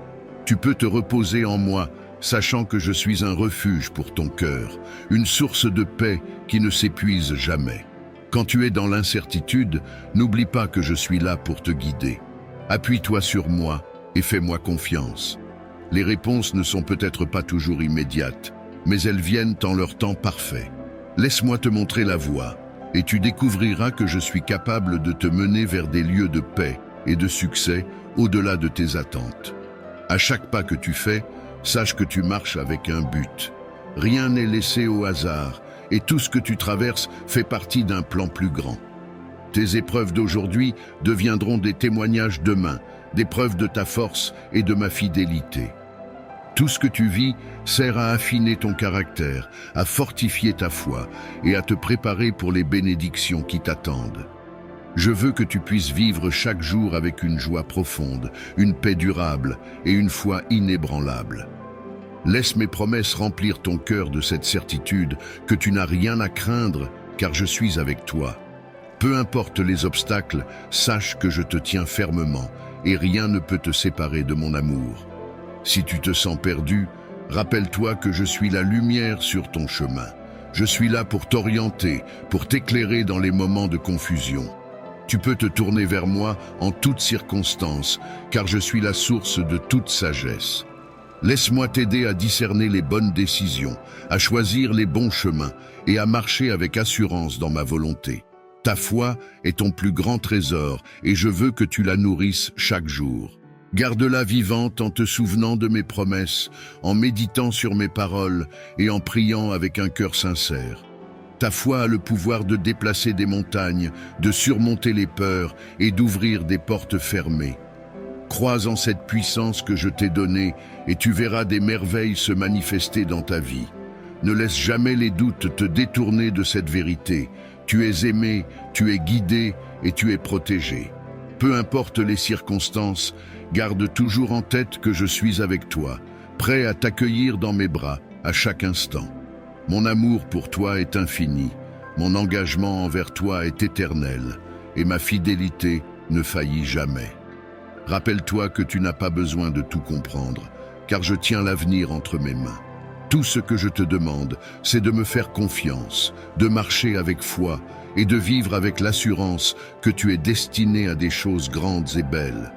Tu peux te reposer en moi, sachant que je suis un refuge pour ton cœur, une source de paix qui ne s'épuise jamais. Quand tu es dans l'incertitude, n'oublie pas que je suis là pour te guider. Appuie-toi sur moi et fais-moi confiance. Les réponses ne sont peut-être pas toujours immédiates, mais elles viennent en leur temps parfait. Laisse-moi te montrer la voie, et tu découvriras que je suis capable de te mener vers des lieux de paix et de succès au-delà de tes attentes. À chaque pas que tu fais, sache que tu marches avec un but. Rien n'est laissé au hasard, et tout ce que tu traverses fait partie d'un plan plus grand. Tes épreuves d'aujourd'hui deviendront des témoignages demain, des preuves de ta force et de ma fidélité. Tout ce que tu vis sert à affiner ton caractère, à fortifier ta foi et à te préparer pour les bénédictions qui t'attendent. Je veux que tu puisses vivre chaque jour avec une joie profonde, une paix durable et une foi inébranlable. Laisse mes promesses remplir ton cœur de cette certitude que tu n'as rien à craindre car je suis avec toi. Peu importe les obstacles, sache que je te tiens fermement et rien ne peut te séparer de mon amour. Si tu te sens perdu, rappelle-toi que je suis la lumière sur ton chemin. Je suis là pour t'orienter, pour t'éclairer dans les moments de confusion. Tu peux te tourner vers moi en toutes circonstances, car je suis la source de toute sagesse. Laisse-moi t'aider à discerner les bonnes décisions, à choisir les bons chemins et à marcher avec assurance dans ma volonté. Ta foi est ton plus grand trésor et je veux que tu la nourrisses chaque jour. Garde-la vivante en te souvenant de mes promesses, en méditant sur mes paroles et en priant avec un cœur sincère. Ta foi a le pouvoir de déplacer des montagnes, de surmonter les peurs et d'ouvrir des portes fermées. Crois en cette puissance que je t'ai donnée et tu verras des merveilles se manifester dans ta vie. Ne laisse jamais les doutes te détourner de cette vérité. Tu es aimé, tu es guidé et tu es protégé. Peu importe les circonstances, garde toujours en tête que je suis avec toi, prêt à t'accueillir dans mes bras à chaque instant. Mon amour pour toi est infini, mon engagement envers toi est éternel, et ma fidélité ne faillit jamais. Rappelle-toi que tu n'as pas besoin de tout comprendre, car je tiens l'avenir entre mes mains. Tout ce que je te demande, c'est de me faire confiance, de marcher avec foi et de vivre avec l'assurance que tu es destiné à des choses grandes et belles.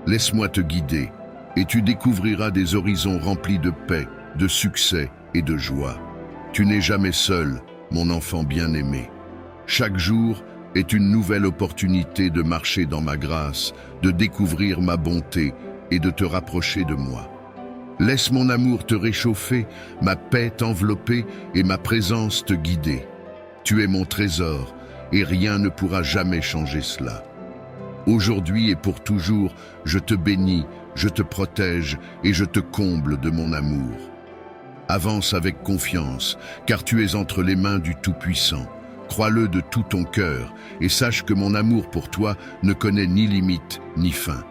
Laisse-moi te guider, et tu découvriras des horizons remplis de paix, de succès et de joie. Tu n'es jamais seul, mon enfant bien-aimé. Chaque jour est une nouvelle opportunité de marcher dans ma grâce, de découvrir ma bonté et de te rapprocher de moi. Laisse mon amour te réchauffer, ma paix t'envelopper et ma présence te guider. Tu es mon trésor et rien ne pourra jamais changer cela. Aujourd'hui et pour toujours, je te bénis, je te protège et je te comble de mon amour. Avance avec confiance, car tu es entre les mains du Tout-Puissant. Crois-le de tout ton cœur et sache que mon amour pour toi ne connaît ni limite ni fin.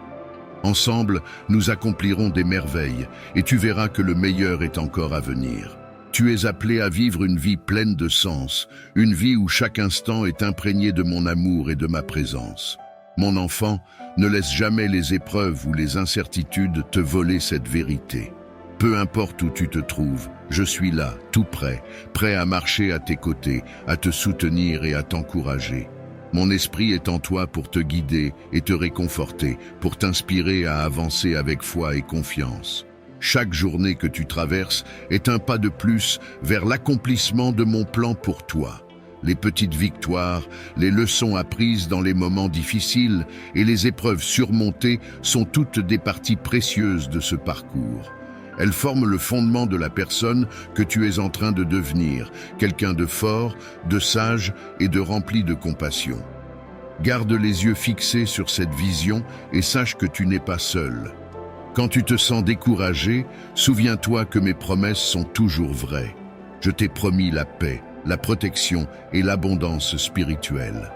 Ensemble, nous accomplirons des merveilles et tu verras que le meilleur est encore à venir. Tu es appelé à vivre une vie pleine de sens, une vie où chaque instant est imprégné de mon amour et de ma présence. Mon enfant, ne laisse jamais les épreuves ou les incertitudes te voler cette vérité. Peu importe où tu te trouves, je suis là, tout prêt, prêt à marcher à tes côtés, à te soutenir et à t'encourager. Mon esprit est en toi pour te guider et te réconforter, pour t'inspirer à avancer avec foi et confiance. Chaque journée que tu traverses est un pas de plus vers l'accomplissement de mon plan pour toi. Les petites victoires, les leçons apprises dans les moments difficiles et les épreuves surmontées sont toutes des parties précieuses de ce parcours. Elles forment le fondement de la personne que tu es en train de devenir, quelqu'un de fort, de sage et de rempli de compassion. Garde les yeux fixés sur cette vision et sache que tu n'es pas seul. Quand tu te sens découragé, souviens-toi que mes promesses sont toujours vraies. Je t'ai promis la paix, la protection et l'abondance spirituelle.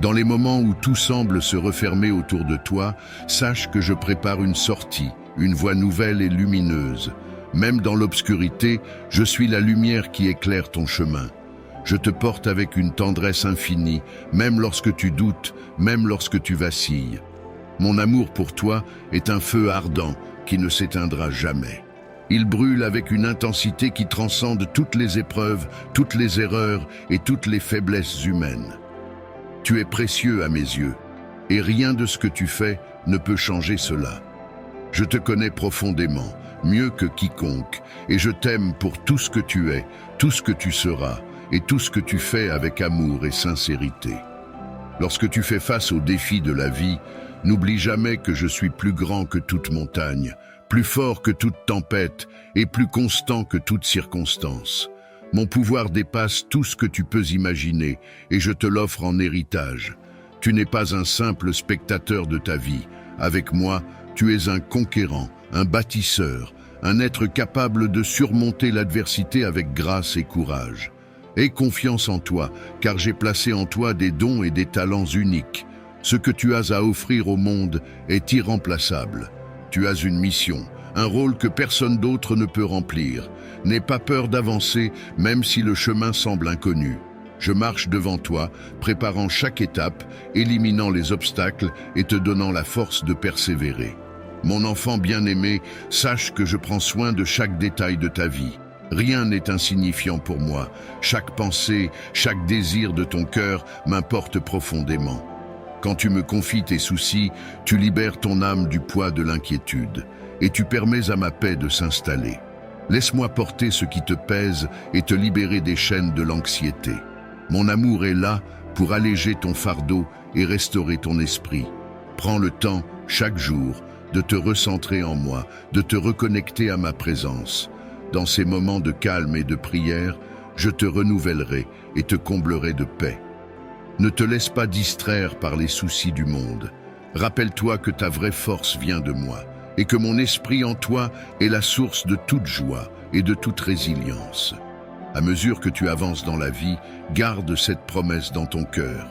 Dans les moments où tout semble se refermer autour de toi, sache que je prépare une sortie, une voie nouvelle et lumineuse. Même dans l'obscurité, je suis la lumière qui éclaire ton chemin. Je te porte avec une tendresse infinie, même lorsque tu doutes, même lorsque tu vacilles. Mon amour pour toi est un feu ardent qui ne s'éteindra jamais. Il brûle avec une intensité qui transcende toutes les épreuves, toutes les erreurs et toutes les faiblesses humaines. Tu es précieux à mes yeux, et rien de ce que tu fais ne peut changer cela. Je te connais profondément, mieux que quiconque, et je t'aime pour tout ce que tu es, tout ce que tu seras, et tout ce que tu fais avec amour et sincérité. Lorsque tu fais face aux défis de la vie, n'oublie jamais que je suis plus grand que toute montagne, plus fort que toute tempête et plus constant que toute circonstance. Mon pouvoir dépasse tout ce que tu peux imaginer et je te l'offre en héritage. Tu n'es pas un simple spectateur de ta vie. Avec moi, tu es un conquérant, un bâtisseur, un être capable de surmonter l'adversité avec grâce et courage. Aie confiance en toi, car j'ai placé en toi des dons et des talents uniques. Ce que tu as à offrir au monde est irremplaçable. Tu as une mission, un rôle que personne d'autre ne peut remplir. N'aie pas peur d'avancer, même si le chemin semble inconnu. Je marche devant toi, préparant chaque étape, éliminant les obstacles et te donnant la force de persévérer. Mon enfant bien-aimé, sache que je prends soin de chaque détail de ta vie. Rien n'est insignifiant pour moi. Chaque pensée, chaque désir de ton cœur m'importe profondément. Quand tu me confies tes soucis, tu libères ton âme du poids de l'inquiétude et tu permets à ma paix de s'installer. Laisse-moi porter ce qui te pèse et te libérer des chaînes de l'anxiété. Mon amour est là pour alléger ton fardeau et restaurer ton esprit. Prends le temps, chaque jour, de te recentrer en moi, de te reconnecter à ma présence. Dans ces moments de calme et de prière, je te renouvellerai et te comblerai de paix. Ne te laisse pas distraire par les soucis du monde. Rappelle-toi que ta vraie force vient de moi et que mon esprit en toi est la source de toute joie et de toute résilience. À mesure que tu avances dans la vie, garde cette promesse dans ton cœur.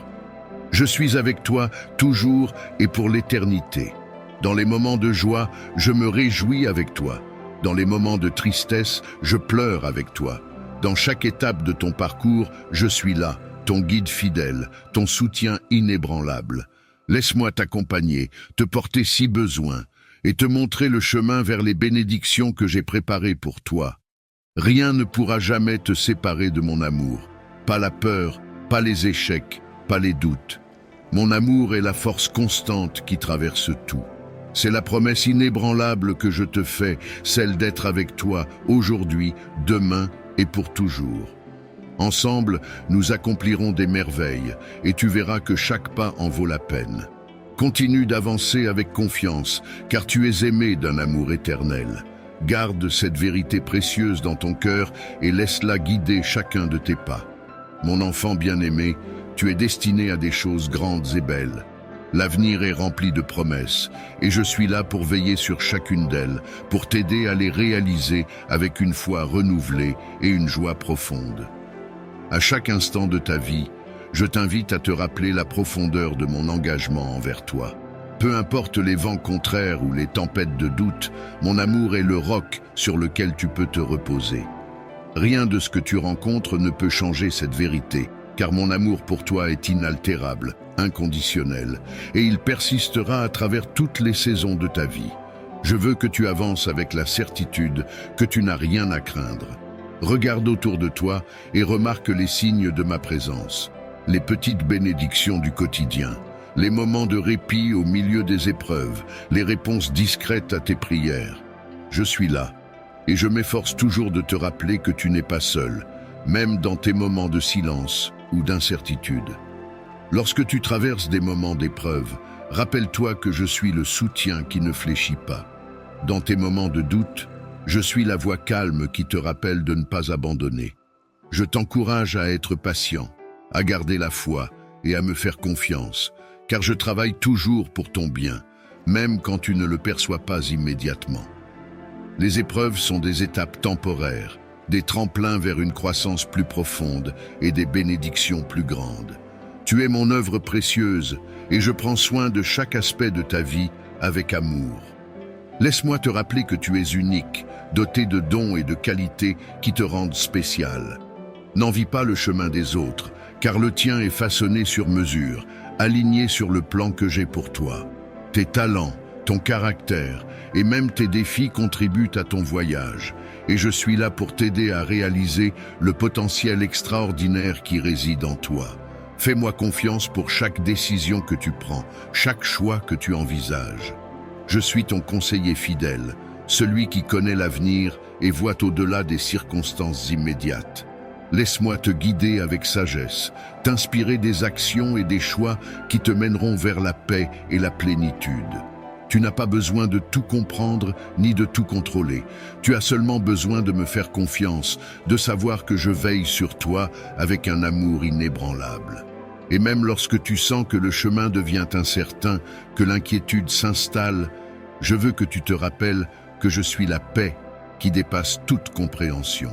Je suis avec toi toujours et pour l'éternité. Dans les moments de joie, je me réjouis avec toi. Dans les moments de tristesse, je pleure avec toi. Dans chaque étape de ton parcours, je suis là, ton guide fidèle, ton soutien inébranlable. Laisse-moi t'accompagner, te porter si besoin, et te montrer le chemin vers les bénédictions que j'ai préparées pour toi. Rien ne pourra jamais te séparer de mon amour. Pas la peur, pas les échecs, pas les doutes. Mon amour est la force constante qui traverse tout. C'est la promesse inébranlable que je te fais, celle d'être avec toi aujourd'hui, demain et pour toujours. Ensemble, nous accomplirons des merveilles et tu verras que chaque pas en vaut la peine. Continue d'avancer avec confiance, car tu es aimé d'un amour éternel. Garde cette vérité précieuse dans ton cœur et laisse-la guider chacun de tes pas. Mon enfant bien-aimé, tu es destiné à des choses grandes et belles. L'avenir est rempli de promesses, et je suis là pour veiller sur chacune d'elles, pour t'aider à les réaliser avec une foi renouvelée et une joie profonde. À chaque instant de ta vie, je t'invite à te rappeler la profondeur de mon engagement envers toi. Peu importe les vents contraires ou les tempêtes de doute, mon amour est le roc sur lequel tu peux te reposer. Rien de ce que tu rencontres ne peut changer cette vérité, car mon amour pour toi est inaltérable, inconditionnel, et il persistera à travers toutes les saisons de ta vie. Je veux que tu avances avec la certitude que tu n'as rien à craindre. Regarde autour de toi et remarque les signes de ma présence, les petites bénédictions du quotidien, les moments de répit au milieu des épreuves, les réponses discrètes à tes prières. Je suis là, et je m'efforce toujours de te rappeler que tu n'es pas seul, même dans tes moments de silence ou d'incertitude. Lorsque tu traverses des moments d'épreuve, rappelle-toi que je suis le soutien qui ne fléchit pas. Dans tes moments de doute, je suis la voix calme qui te rappelle de ne pas abandonner. Je t'encourage à être patient, à garder la foi et à me faire confiance, car je travaille toujours pour ton bien, même quand tu ne le perçois pas immédiatement. Les épreuves sont des étapes temporaires, des tremplins vers une croissance plus profonde et des bénédictions plus grandes. Tu es mon œuvre précieuse et je prends soin de chaque aspect de ta vie avec amour. Laisse-moi te rappeler que tu es unique, doté de dons et de qualités qui te rendent spécial. N'envie pas le chemin des autres, car le tien est façonné sur mesure, aligné sur le plan que j'ai pour toi. Tes talents, ton caractère et même tes défis contribuent à ton voyage, et je suis là pour t'aider à réaliser le potentiel extraordinaire qui réside en toi. Fais-moi confiance pour chaque décision que tu prends, chaque choix que tu envisages. Je suis ton conseiller fidèle, celui qui connaît l'avenir et voit au-delà des circonstances immédiates. Laisse-moi te guider avec sagesse, t'inspirer des actions et des choix qui te mèneront vers la paix et la plénitude. Tu n'as pas besoin de tout comprendre ni de tout contrôler. Tu as seulement besoin de me faire confiance, de savoir que je veille sur toi avec un amour inébranlable. Et même lorsque tu sens que le chemin devient incertain, que l'inquiétude s'installe, je veux que tu te rappelles que je suis la paix qui dépasse toute compréhension.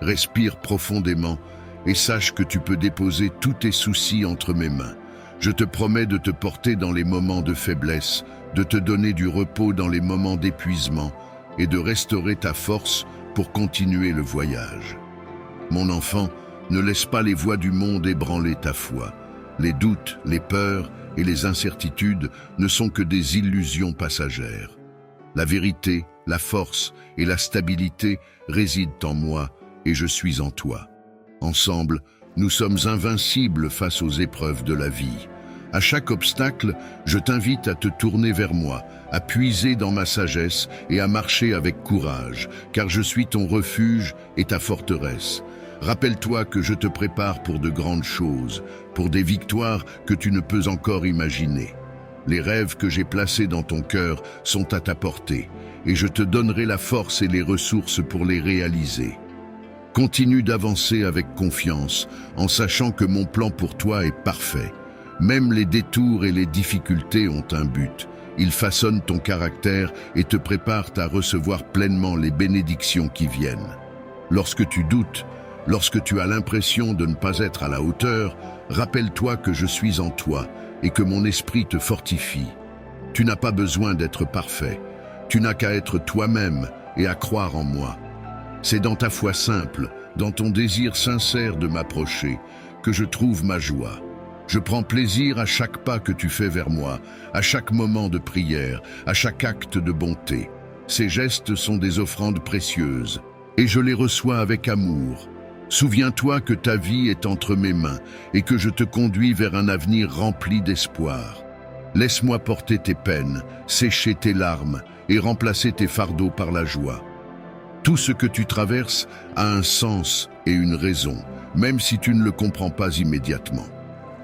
Respire profondément et sache que tu peux déposer tous tes soucis entre mes mains. Je te promets de te porter dans les moments de faiblesse, de te donner du repos dans les moments d'épuisement et de restaurer ta force pour continuer le voyage. Mon enfant, ne laisse pas les voies du monde ébranler ta foi. Les doutes, les peurs et les incertitudes ne sont que des illusions passagères. La vérité, la force et la stabilité résident en moi et je suis en toi. Ensemble, nous sommes invincibles face aux épreuves de la vie. À chaque obstacle, je t'invite à te tourner vers moi, à puiser dans ma sagesse et à marcher avec courage, car je suis ton refuge et ta forteresse. Rappelle-toi que je te prépare pour de grandes choses, pour des victoires que tu ne peux encore imaginer. Les rêves que j'ai placés dans ton cœur sont à ta portée, et je te donnerai la force et les ressources pour les réaliser. Continue d'avancer avec confiance, en sachant que mon plan pour toi est parfait. Même les détours et les difficultés ont un but. Ils façonnent ton caractère et te préparent à recevoir pleinement les bénédictions qui viennent. Lorsque tu doutes, Lorsque tu as l'impression de ne pas être à la hauteur, rappelle-toi que je suis en toi et que mon esprit te fortifie. Tu n'as pas besoin d'être parfait. Tu n'as qu'à être toi-même et à croire en moi. C'est dans ta foi simple, dans ton désir sincère de m'approcher, que je trouve ma joie. Je prends plaisir à chaque pas que tu fais vers moi, à chaque moment de prière, à chaque acte de bonté. Ces gestes sont des offrandes précieuses, et je les reçois avec amour. Souviens-toi que ta vie est entre mes mains et que je te conduis vers un avenir rempli d'espoir. Laisse-moi porter tes peines, sécher tes larmes et remplacer tes fardeaux par la joie. Tout ce que tu traverses a un sens et une raison, même si tu ne le comprends pas immédiatement.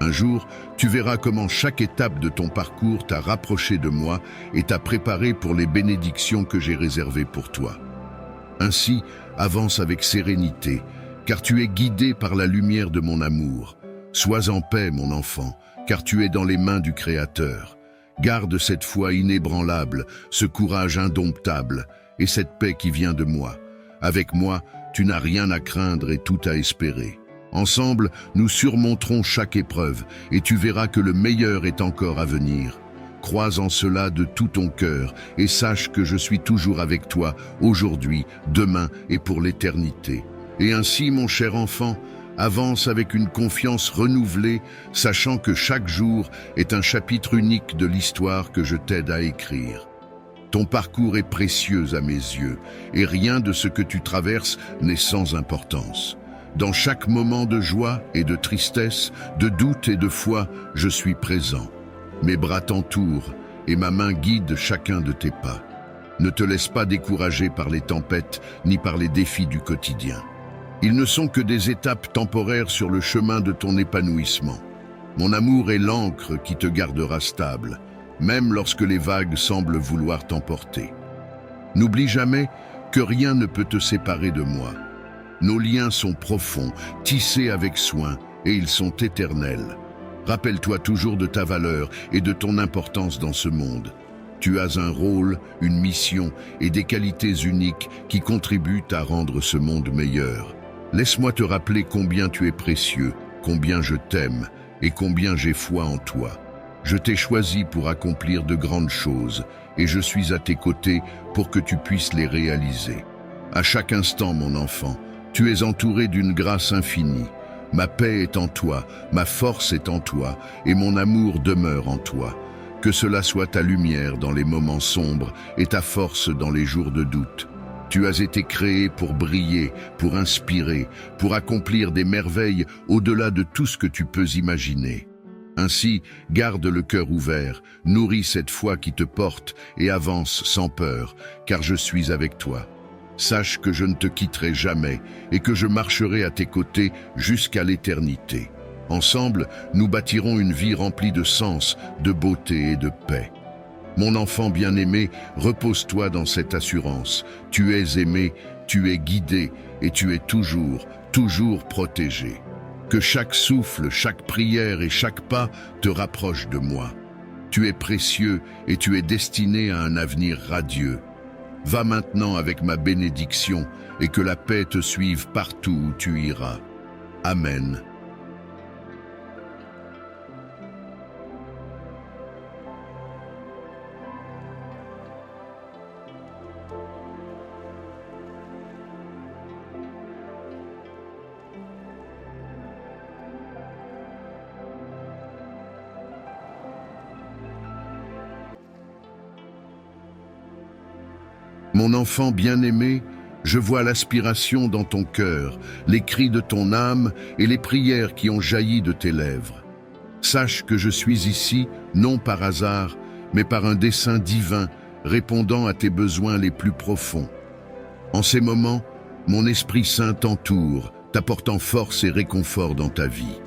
Un jour, tu verras comment chaque étape de ton parcours t'a rapproché de moi et t'a préparé pour les bénédictions que j'ai réservées pour toi. Ainsi, avance avec sérénité, car tu es guidé par la lumière de mon amour. Sois en paix, mon enfant, car tu es dans les mains du Créateur. Garde cette foi inébranlable, ce courage indomptable et cette paix qui vient de moi. Avec moi, tu n'as rien à craindre et tout à espérer. Ensemble, nous surmonterons chaque épreuve et tu verras que le meilleur est encore à venir. Crois en cela de tout ton cœur et sache que je suis toujours avec toi, aujourd'hui, demain et pour l'éternité. Et ainsi, mon cher enfant, avance avec une confiance renouvelée, sachant que chaque jour est un chapitre unique de l'histoire que je t'aide à écrire. Ton parcours est précieux à mes yeux, et rien de ce que tu traverses n'est sans importance. Dans chaque moment de joie et de tristesse, de doute et de foi, je suis présent. Mes bras t'entourent et ma main guide chacun de tes pas. Ne te laisse pas décourager par les tempêtes ni par les défis du quotidien. Ils ne sont que des étapes temporaires sur le chemin de ton épanouissement. Mon amour est l'ancre qui te gardera stable, même lorsque les vagues semblent vouloir t'emporter. N'oublie jamais que rien ne peut te séparer de moi. Nos liens sont profonds, tissés avec soin, et ils sont éternels. Rappelle-toi toujours de ta valeur et de ton importance dans ce monde. Tu as un rôle, une mission et des qualités uniques qui contribuent à rendre ce monde meilleur. Laisse-moi te rappeler combien tu es précieux, combien je t'aime et combien j'ai foi en toi. Je t'ai choisi pour accomplir de grandes choses et je suis à tes côtés pour que tu puisses les réaliser. À chaque instant, mon enfant, tu es entouré d'une grâce infinie. Ma paix est en toi, ma force est en toi, et mon amour demeure en toi. Que cela soit ta lumière dans les moments sombres et ta force dans les jours de doute. Tu as été créé pour briller, pour inspirer, pour accomplir des merveilles au-delà de tout ce que tu peux imaginer. Ainsi, garde le cœur ouvert, nourris cette foi qui te porte et avance sans peur, car je suis avec toi. Sache que je ne te quitterai jamais et que je marcherai à tes côtés jusqu'à l'éternité. Ensemble, nous bâtirons une vie remplie de sens, de beauté et de paix. Mon enfant bien-aimé, repose-toi dans cette assurance. Tu es aimé, tu es guidé et tu es toujours, toujours protégé. Que chaque souffle, chaque prière et chaque pas te rapproche de moi. Tu es précieux et tu es destiné à un avenir radieux. Va maintenant avec ma bénédiction et que la paix te suive partout où tu iras. Amen. Mon enfant bien-aimé, je vois l'aspiration dans ton cœur, les cris de ton âme et les prières qui ont jailli de tes lèvres. Sache que je suis ici, non par hasard, mais par un dessein divin, répondant à tes besoins les plus profonds. En ces moments, mon Esprit Saint t'entoure, t'apportant force et réconfort dans ta vie.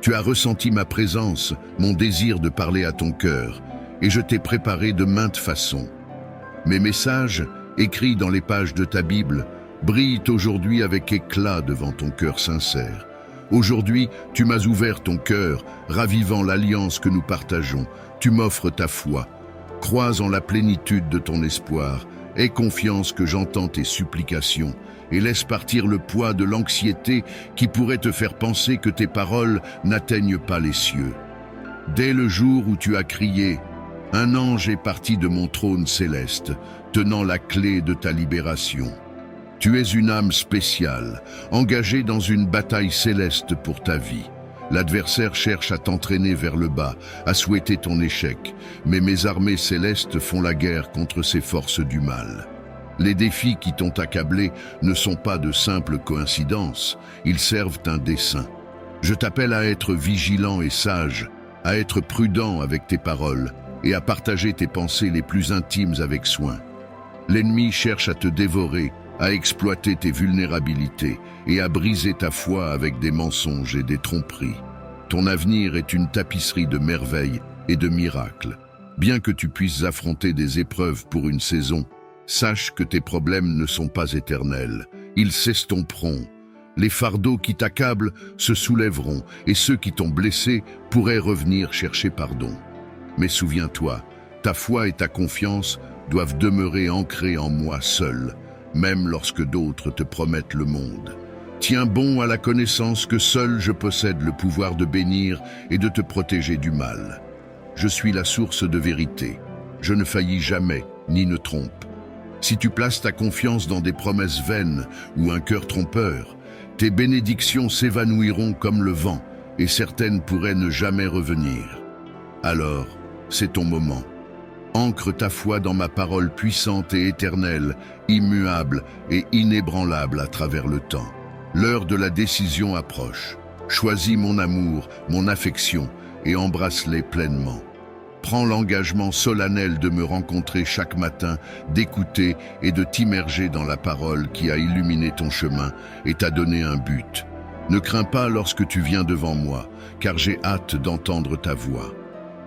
Tu as ressenti ma présence, mon désir de parler à ton cœur, et je t'ai préparé de maintes façons. Mes messages, écrits dans les pages de ta Bible, brillent aujourd'hui avec éclat devant ton cœur sincère. Aujourd'hui, tu m'as ouvert ton cœur, ravivant l'alliance que nous partageons. Tu m'offres ta foi. Crois en la plénitude de ton espoir Aie confiance que j'entends tes supplications et laisse partir le poids de l'anxiété qui pourrait te faire penser que tes paroles n'atteignent pas les cieux. Dès le jour où tu as crié, un ange est parti de mon trône céleste, tenant la clé de ta libération. Tu es une âme spéciale, engagée dans une bataille céleste pour ta vie. L'adversaire cherche à t'entraîner vers le bas, à souhaiter ton échec, mais mes armées célestes font la guerre contre ces forces du mal. Les défis qui t'ont accablé ne sont pas de simples coïncidences, ils servent un dessein. Je t'appelle à être vigilant et sage, à être prudent avec tes paroles et à partager tes pensées les plus intimes avec soin. L'ennemi cherche à te dévorer, à exploiter tes vulnérabilités et à briser ta foi avec des mensonges et des tromperies. Ton avenir est une tapisserie de merveilles et de miracles. Bien que tu puisses affronter des épreuves pour une saison, sache que tes problèmes ne sont pas éternels. Ils s'estomperont. Les fardeaux qui t'accablent se soulèveront et ceux qui t'ont blessé pourraient revenir chercher pardon. Mais souviens-toi, ta foi et ta confiance doivent demeurer ancrées en moi seul, même lorsque d'autres te promettent le monde. Tiens bon à la connaissance que seul je possède le pouvoir de bénir et de te protéger du mal. Je suis la source de vérité. Je ne faillis jamais, ni ne trompe. Si tu places ta confiance dans des promesses vaines ou un cœur trompeur, tes bénédictions s'évanouiront comme le vent et certaines pourraient ne jamais revenir. Alors, c'est ton moment. Ancre ta foi dans ma parole puissante et éternelle, immuable et inébranlable à travers le temps. L'heure de la décision approche. Choisis mon amour, mon affection et embrasse-les pleinement. Prends l'engagement solennel de me rencontrer chaque matin, d'écouter et de t'immerger dans la parole qui a illuminé ton chemin et t'a donné un but. Ne crains pas lorsque tu viens devant moi, car j'ai hâte d'entendre ta voix.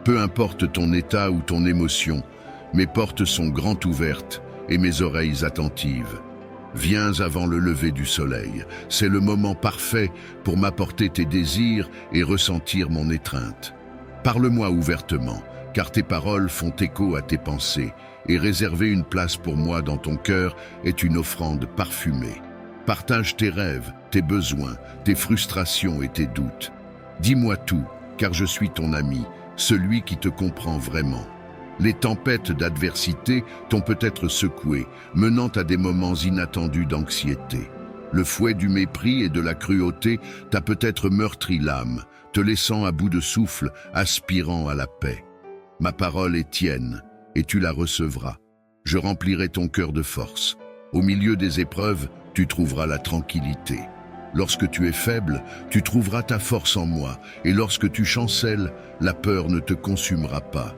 Peu importe ton état ou ton émotion, mes portes sont grand ouvertes et mes oreilles attentives. Viens avant le lever du soleil, c'est le moment parfait pour m'apporter tes désirs et ressentir mon étreinte. Parle-moi ouvertement, car tes paroles font écho à tes pensées, et réserver une place pour moi dans ton cœur est une offrande parfumée. Partage tes rêves, tes besoins, tes frustrations et tes doutes. Dis-moi tout, car je suis ton ami, celui qui te comprend vraiment. Les tempêtes d'adversité t'ont peut-être secoué, menant à des moments inattendus d'anxiété. Le fouet du mépris et de la cruauté t'a peut-être meurtri l'âme, te laissant à bout de souffle, aspirant à la paix. Ma parole est tienne, et tu la recevras. Je remplirai ton cœur de force. Au milieu des épreuves, tu trouveras la tranquillité. Lorsque tu es faible, tu trouveras ta force en moi, et lorsque tu chancelles, la peur ne te consumera pas.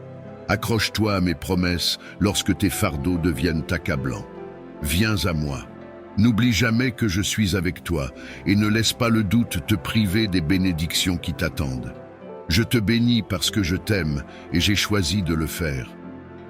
Accroche-toi à mes promesses lorsque tes fardeaux deviennent accablants. Viens à moi. N'oublie jamais que je suis avec toi, et ne laisse pas le doute te priver des bénédictions qui t'attendent. Je te bénis parce que je t'aime, et j'ai choisi de le faire.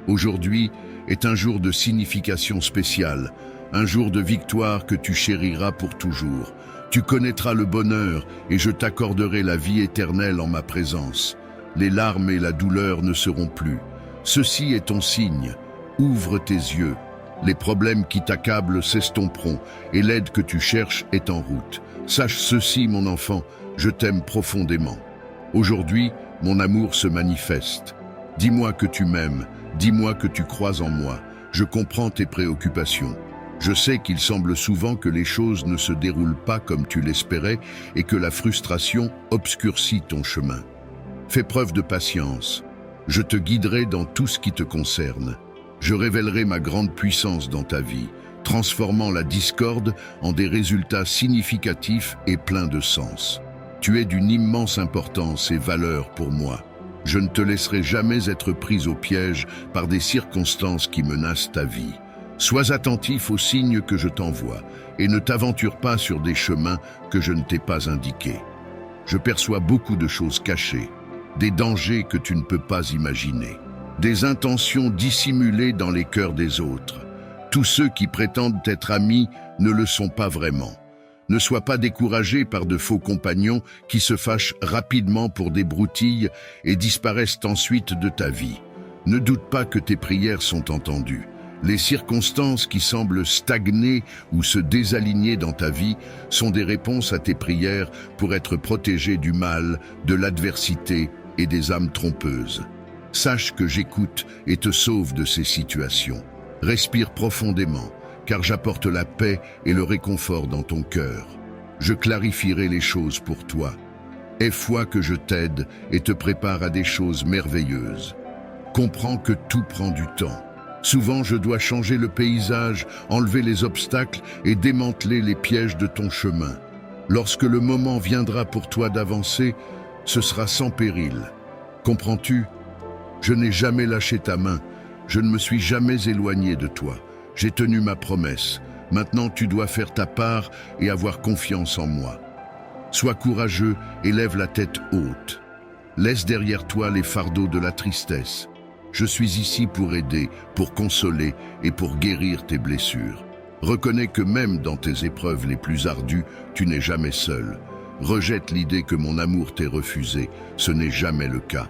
Aujourd'hui est un jour de signification spéciale, un jour de victoire que tu chériras pour toujours. Tu connaîtras le bonheur et je t'accorderai la vie éternelle en ma présence. Les larmes et la douleur ne seront plus. Ceci est ton signe. Ouvre tes yeux. Les problèmes qui t'accablent s'estomperont et l'aide que tu cherches est en route. Sache ceci, mon enfant, je t'aime profondément. Aujourd'hui, mon amour se manifeste. Dis-moi que tu m'aimes, dis-moi que tu crois en moi. Je comprends tes préoccupations. Je sais qu'il semble souvent que les choses ne se déroulent pas comme tu l'espérais et que la frustration obscurcit ton chemin. Fais preuve de patience. Je te guiderai dans tout ce qui te concerne. Je révélerai ma grande puissance dans ta vie, transformant la discorde en des résultats significatifs et pleins de sens. Tu es d'une immense importance et valeur pour moi. Je ne te laisserai jamais être prise au piège par des circonstances qui menacent ta vie. Sois attentif aux signes que je t'envoie et ne t'aventure pas sur des chemins que je ne t'ai pas indiqués. Je perçois beaucoup de choses cachées, des dangers que tu ne peux pas imaginer, des intentions dissimulées dans les cœurs des autres. Tous ceux qui prétendent être amis ne le sont pas vraiment. Ne sois pas découragé par de faux compagnons qui se fâchent rapidement pour des broutilles et disparaissent ensuite de ta vie. Ne doute pas que tes prières sont entendues. Les circonstances qui semblent stagner ou se désaligner dans ta vie sont des réponses à tes prières pour être protégé du mal, de l'adversité et des âmes trompeuses. Sache que j'écoute et te sauve de ces situations. Respire profondément, car j'apporte la paix et le réconfort dans ton cœur. Je clarifierai les choses pour toi. Aie foi que je t'aide et te prépare à des choses merveilleuses. Comprends que tout prend du temps. Souvent, je dois changer le paysage, enlever les obstacles et démanteler les pièges de ton chemin. Lorsque le moment viendra pour toi d'avancer, ce sera sans péril. Comprends-tu? Je n'ai jamais lâché ta main. Je ne me suis jamais éloigné de toi. J'ai tenu ma promesse. Maintenant, tu dois faire ta part et avoir confiance en moi. Sois courageux et lève la tête haute. Laisse derrière toi les fardeaux de la tristesse. Je suis ici pour aider, pour consoler et pour guérir tes blessures. Reconnais que même dans tes épreuves les plus ardues, tu n'es jamais seul. Rejette l'idée que mon amour t'ait refusé. Ce n'est jamais le cas.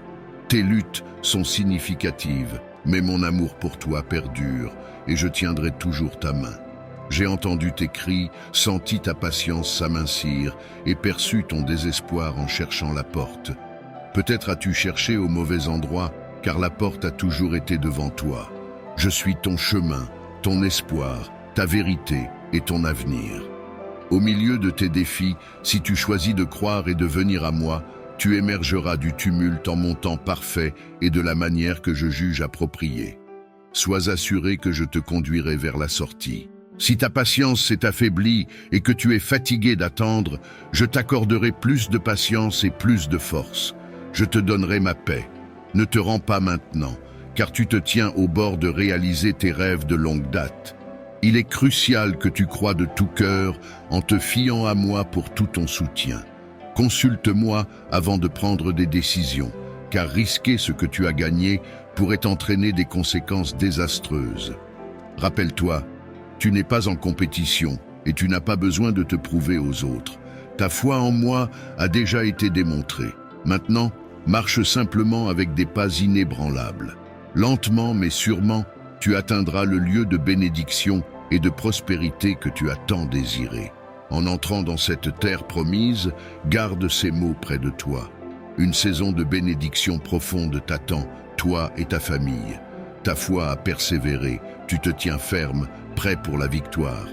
Tes luttes sont significatives, mais mon amour pour toi perdure et je tiendrai toujours ta main. J'ai entendu tes cris, senti ta patience s'amincir et perçu ton désespoir en cherchant la porte. Peut-être as-tu cherché au mauvais endroit, car la porte a toujours été devant toi. Je suis ton chemin, ton espoir, ta vérité et ton avenir. Au milieu de tes défis, si tu choisis de croire et de venir à moi, tu émergeras du tumulte en mon temps parfait et de la manière que je juge appropriée. Sois assuré que je te conduirai vers la sortie. Si ta patience s'est affaiblie et que tu es fatigué d'attendre, je t'accorderai plus de patience et plus de force. Je te donnerai ma paix. Ne te rends pas maintenant, car tu te tiens au bord de réaliser tes rêves de longue date. Il est crucial que tu crois de tout cœur en te fiant à moi pour tout ton soutien. Consulte-moi avant de prendre des décisions, car risquer ce que tu as gagné pourrait entraîner des conséquences désastreuses. Rappelle-toi, tu n'es pas en compétition et tu n'as pas besoin de te prouver aux autres. Ta foi en moi a déjà été démontrée. Maintenant, marche simplement avec des pas inébranlables. Lentement mais sûrement, tu atteindras le lieu de bénédiction et de prospérité que tu as tant désiré. En entrant dans cette terre promise, garde ces mots près de toi. Une saison de bénédiction profonde t'attend, toi et ta famille. Ta foi a persévéré, tu te tiens ferme, prêt pour la victoire.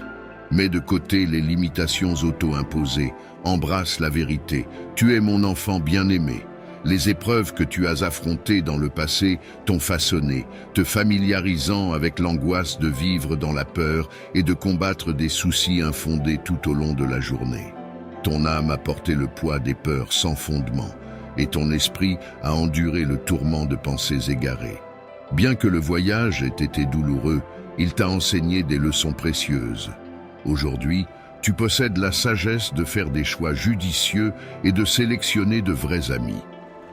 Mets de côté les limitations auto-imposées, embrasse la vérité. Tu es mon enfant bien-aimé. Les épreuves que tu as affrontées dans le passé t'ont façonné, te familiarisant avec l'angoisse de vivre dans la peur et de combattre des soucis infondés tout au long de la journée. Ton âme a porté le poids des peurs sans fondement, et ton esprit a enduré le tourment de pensées égarées. Bien que le voyage ait été douloureux, il t'a enseigné des leçons précieuses. Aujourd'hui, tu possèdes la sagesse de faire des choix judicieux et de sélectionner de vrais amis.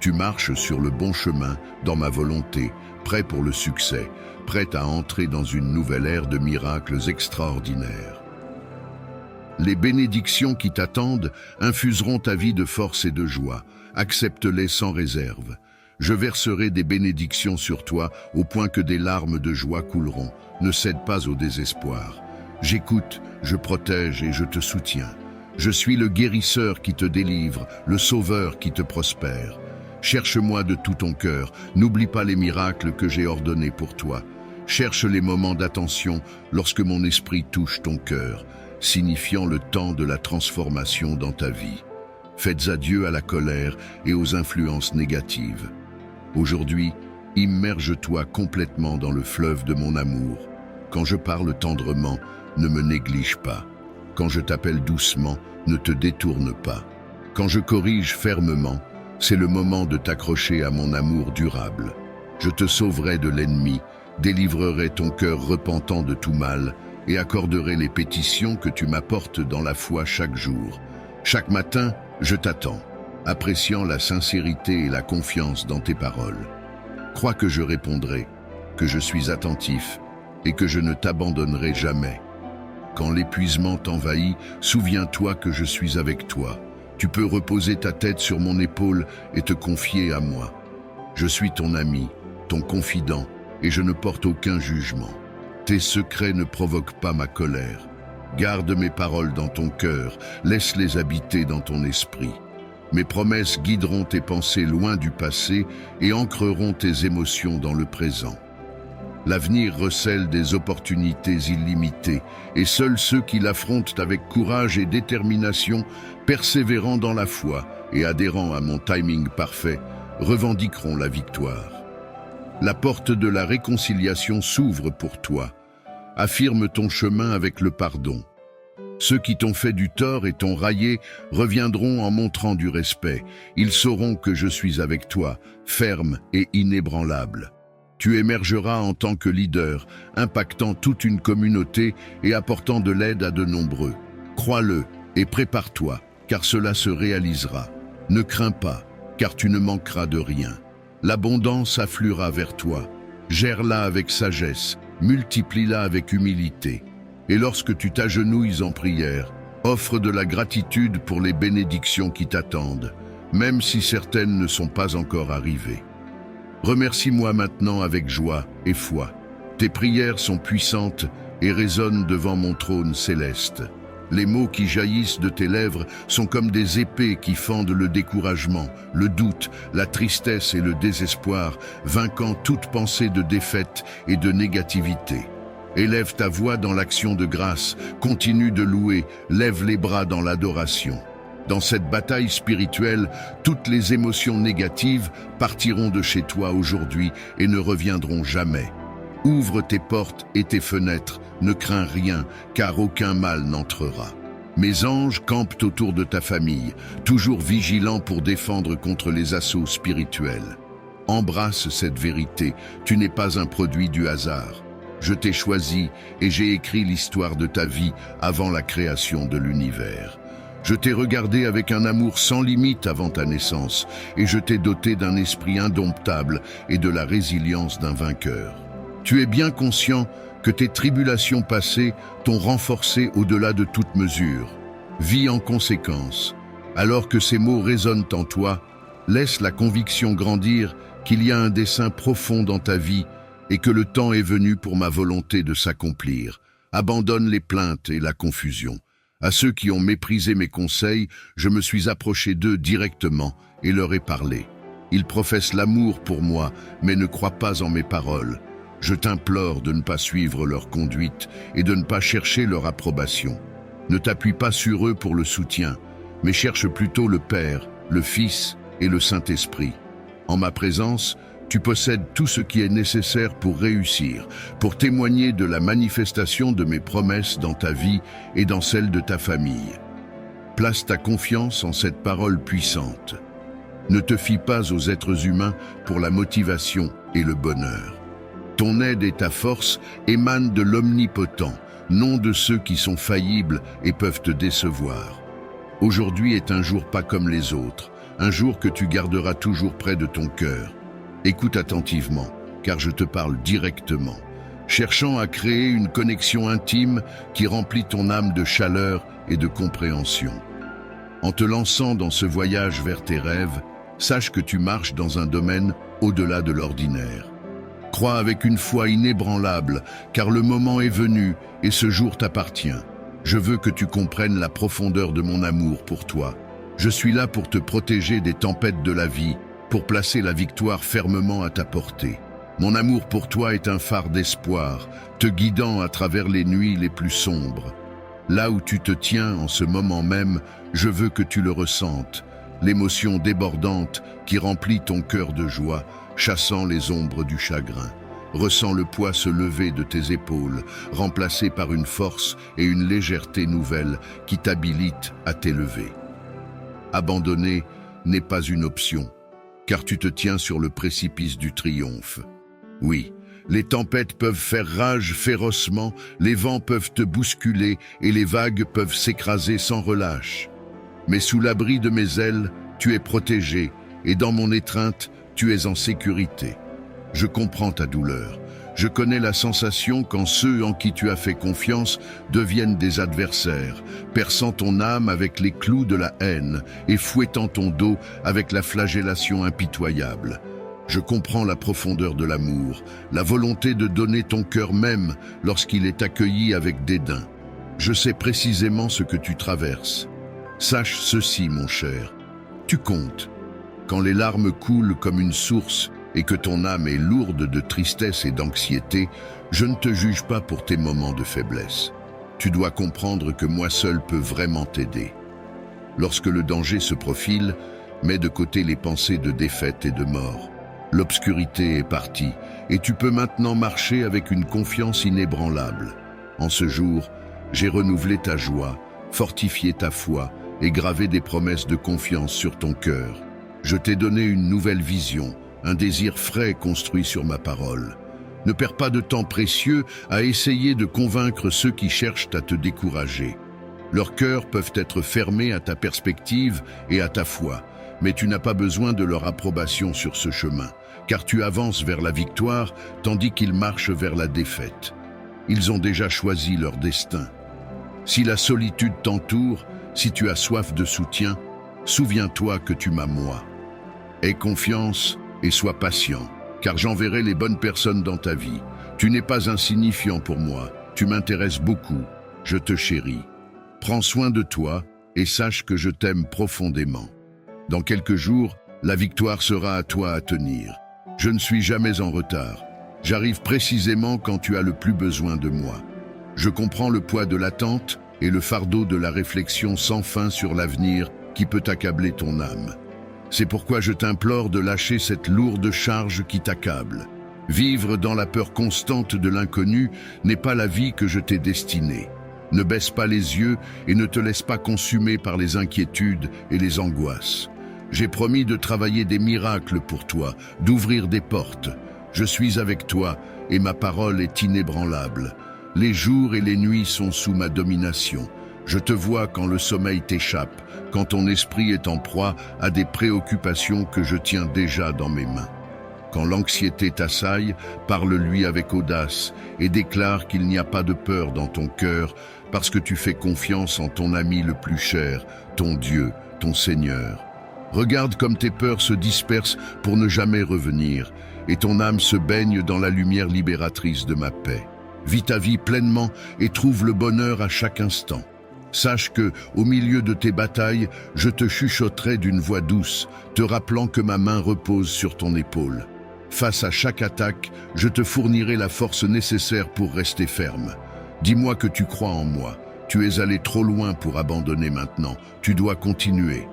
Tu marches sur le bon chemin, dans ma volonté, prêt pour le succès, prêt à entrer dans une nouvelle ère de miracles extraordinaires. Les bénédictions qui t'attendent infuseront ta vie de force et de joie. Accepte-les sans réserve. Je verserai des bénédictions sur toi au point que des larmes de joie couleront. Ne cède pas au désespoir. J'écoute, je protège et je te soutiens. Je suis le guérisseur qui te délivre, le sauveur qui te prospère. Cherche-moi de tout ton cœur, n'oublie pas les miracles que j'ai ordonnés pour toi. Cherche les moments d'attention lorsque mon esprit touche ton cœur, signifiant le temps de la transformation dans ta vie. Faites adieu à la colère et aux influences négatives. Aujourd'hui, immerge-toi complètement dans le fleuve de mon amour. Quand je parle tendrement, ne me néglige pas. Quand je t'appelle doucement, ne te détourne pas. Quand je corrige fermement, c'est le moment de t'accrocher à mon amour durable. Je te sauverai de l'ennemi, délivrerai ton cœur repentant de tout mal et accorderai les pétitions que tu m'apportes dans la foi chaque jour. Chaque matin, je t'attends, appréciant la sincérité et la confiance dans tes paroles. Crois que je répondrai, que je suis attentif et que je ne t'abandonnerai jamais. Quand l'épuisement t'envahit, souviens-toi que je suis avec toi. Tu peux reposer ta tête sur mon épaule et te confier à moi. Je suis ton ami, ton confident, et je ne porte aucun jugement. Tes secrets ne provoquent pas ma colère. Garde mes paroles dans ton cœur, laisse-les habiter dans ton esprit. Mes promesses guideront tes pensées loin du passé et ancreront tes émotions dans le présent. L'avenir recèle des opportunités illimitées, et seuls ceux qui l'affrontent avec courage et détermination, persévérant dans la foi et adhérant à mon timing parfait, revendiqueront la victoire. La porte de la réconciliation s'ouvre pour toi. Affirme ton chemin avec le pardon. Ceux qui t'ont fait du tort et t'ont raillé reviendront en montrant du respect. Ils sauront que je suis avec toi, ferme et inébranlable. Tu émergeras en tant que leader, impactant toute une communauté et apportant de l'aide à de nombreux. Crois-le et prépare-toi, car cela se réalisera. Ne crains pas, car tu ne manqueras de rien. L'abondance affluera vers toi. Gère-la avec sagesse, multiplie-la avec humilité. Et lorsque tu t'agenouilles en prière, offre de la gratitude pour les bénédictions qui t'attendent, même si certaines ne sont pas encore arrivées. Remercie-moi maintenant avec joie et foi. Tes prières sont puissantes et résonnent devant mon trône céleste. Les mots qui jaillissent de tes lèvres sont comme des épées qui fendent le découragement, le doute, la tristesse et le désespoir, vainquant toute pensée de défaite et de négativité. Élève ta voix dans l'action de grâce, continue de louer, lève les bras dans l'adoration. Dans cette bataille spirituelle, toutes les émotions négatives partiront de chez toi aujourd'hui et ne reviendront jamais. Ouvre tes portes et tes fenêtres, ne crains rien, car aucun mal n'entrera. Mes anges campent autour de ta famille, toujours vigilants pour défendre contre les assauts spirituels. Embrasse cette vérité, tu n'es pas un produit du hasard. Je t'ai choisi et j'ai écrit l'histoire de ta vie avant la création de l'univers. Je t'ai regardé avec un amour sans limite avant ta naissance, et je t'ai doté d'un esprit indomptable et de la résilience d'un vainqueur. Tu es bien conscient que tes tribulations passées t'ont renforcé au-delà de toute mesure. Vis en conséquence. Alors que ces mots résonnent en toi, laisse la conviction grandir qu'il y a un dessein profond dans ta vie et que le temps est venu pour ma volonté de s'accomplir. Abandonne les plaintes et la confusion. À ceux qui ont méprisé mes conseils, je me suis approché d'eux directement et leur ai parlé. Ils professent l'amour pour moi, mais ne croient pas en mes paroles. Je t'implore de ne pas suivre leur conduite et de ne pas chercher leur approbation. Ne t'appuie pas sur eux pour le soutien, mais cherche plutôt le Père, le Fils et le Saint-Esprit. En ma présence, tu possèdes tout ce qui est nécessaire pour réussir, pour témoigner de la manifestation de mes promesses dans ta vie et dans celle de ta famille. Place ta confiance en cette parole puissante. Ne te fie pas aux êtres humains pour la motivation et le bonheur. Ton aide et ta force émanent de l'Omnipotent, non de ceux qui sont faillibles et peuvent te décevoir. Aujourd'hui est un jour pas comme les autres, un jour que tu garderas toujours près de ton cœur. Écoute attentivement, car je te parle directement, cherchant à créer une connexion intime qui remplit ton âme de chaleur et de compréhension. En te lançant dans ce voyage vers tes rêves, sache que tu marches dans un domaine au-delà de l'ordinaire. Crois avec une foi inébranlable, car le moment est venu et ce jour t'appartient. Je veux que tu comprennes la profondeur de mon amour pour toi. Je suis là pour te protéger des tempêtes de la vie, pour placer la victoire fermement à ta portée. Mon amour pour toi est un phare d'espoir, te guidant à travers les nuits les plus sombres. Là où tu te tiens en ce moment même, je veux que tu le ressentes, l'émotion débordante qui remplit ton cœur de joie, chassant les ombres du chagrin. Ressens le poids se lever de tes épaules, remplacé par une force et une légèreté nouvelle qui t'habilitent à t'élever. Abandonner n'est pas une option, car tu te tiens sur le précipice du triomphe. Oui, les tempêtes peuvent faire rage férocement, les vents peuvent te bousculer et les vagues peuvent s'écraser sans relâche. Mais sous l'abri de mes ailes, tu es protégé, et dans mon étreinte, tu es en sécurité. Je comprends ta douleur. Je connais la sensation quand ceux en qui tu as fait confiance deviennent des adversaires, perçant ton âme avec les clous de la haine et fouettant ton dos avec la flagellation impitoyable. Je comprends la profondeur de l'amour, la volonté de donner ton cœur même lorsqu'il est accueilli avec dédain. Je sais précisément ce que tu traverses. Sache ceci, mon cher, tu comptes. Quand les larmes coulent comme une source et que ton âme est lourde de tristesse et d'anxiété, je ne te juge pas pour tes moments de faiblesse. Tu dois comprendre que moi seul peux vraiment t'aider. Lorsque le danger se profile, mets de côté les pensées de défaite et de mort. L'obscurité est partie et tu peux maintenant marcher avec une confiance inébranlable. En ce jour, j'ai renouvelé ta joie, fortifié ta foi et gravé des promesses de confiance sur ton cœur. Je t'ai donné une nouvelle vision, un désir frais construit sur ma parole. Ne perds pas de temps précieux à essayer de convaincre ceux qui cherchent à te décourager. Leurs cœurs peuvent être fermés à ta perspective et à ta foi, mais tu n'as pas besoin de leur approbation sur ce chemin, car tu avances vers la victoire tandis qu'ils marchent vers la défaite. Ils ont déjà choisi leur destin. Si la solitude t'entoure, si tu as soif de soutien, souviens-toi que tu m'as moi. Aie confiance et sois patient, car j'enverrai les bonnes personnes dans ta vie. Tu n'es pas insignifiant pour moi, tu m'intéresses beaucoup, je te chéris. Prends soin de toi et sache que je t'aime profondément. Dans quelques jours, la victoire sera à toi à tenir. Je ne suis jamais en retard. J'arrive précisément quand tu as le plus besoin de moi. Je comprends le poids de l'attente et le fardeau de la réflexion sans fin sur l'avenir qui peut accabler ton âme. C'est pourquoi je t'implore de lâcher cette lourde charge qui t'accable. Vivre dans la peur constante de l'inconnu n'est pas la vie que je t'ai destinée. Ne baisse pas les yeux et ne te laisse pas consumer par les inquiétudes et les angoisses. J'ai promis de travailler des miracles pour toi, d'ouvrir des portes. Je suis avec toi et ma parole est inébranlable. Les jours et les nuits sont sous ma domination. Je te vois quand le sommeil t'échappe, quand ton esprit est en proie à des préoccupations que je tiens déjà dans mes mains. Quand l'anxiété t'assaille, parle-lui avec audace et déclare qu'il n'y a pas de peur dans ton cœur parce que tu fais confiance en ton ami le plus cher, ton Dieu, ton Seigneur. Regarde comme tes peurs se dispersent pour ne jamais revenir et ton âme se baigne dans la lumière libératrice de ma paix. Vis ta vie pleinement et trouve le bonheur à chaque instant. Sache que, au milieu de tes batailles, je te chuchoterai d'une voix douce, te rappelant que ma main repose sur ton épaule. Face à chaque attaque, je te fournirai la force nécessaire pour rester ferme. Dis-moi que tu crois en moi. Tu es allé trop loin pour abandonner maintenant. Tu dois continuer.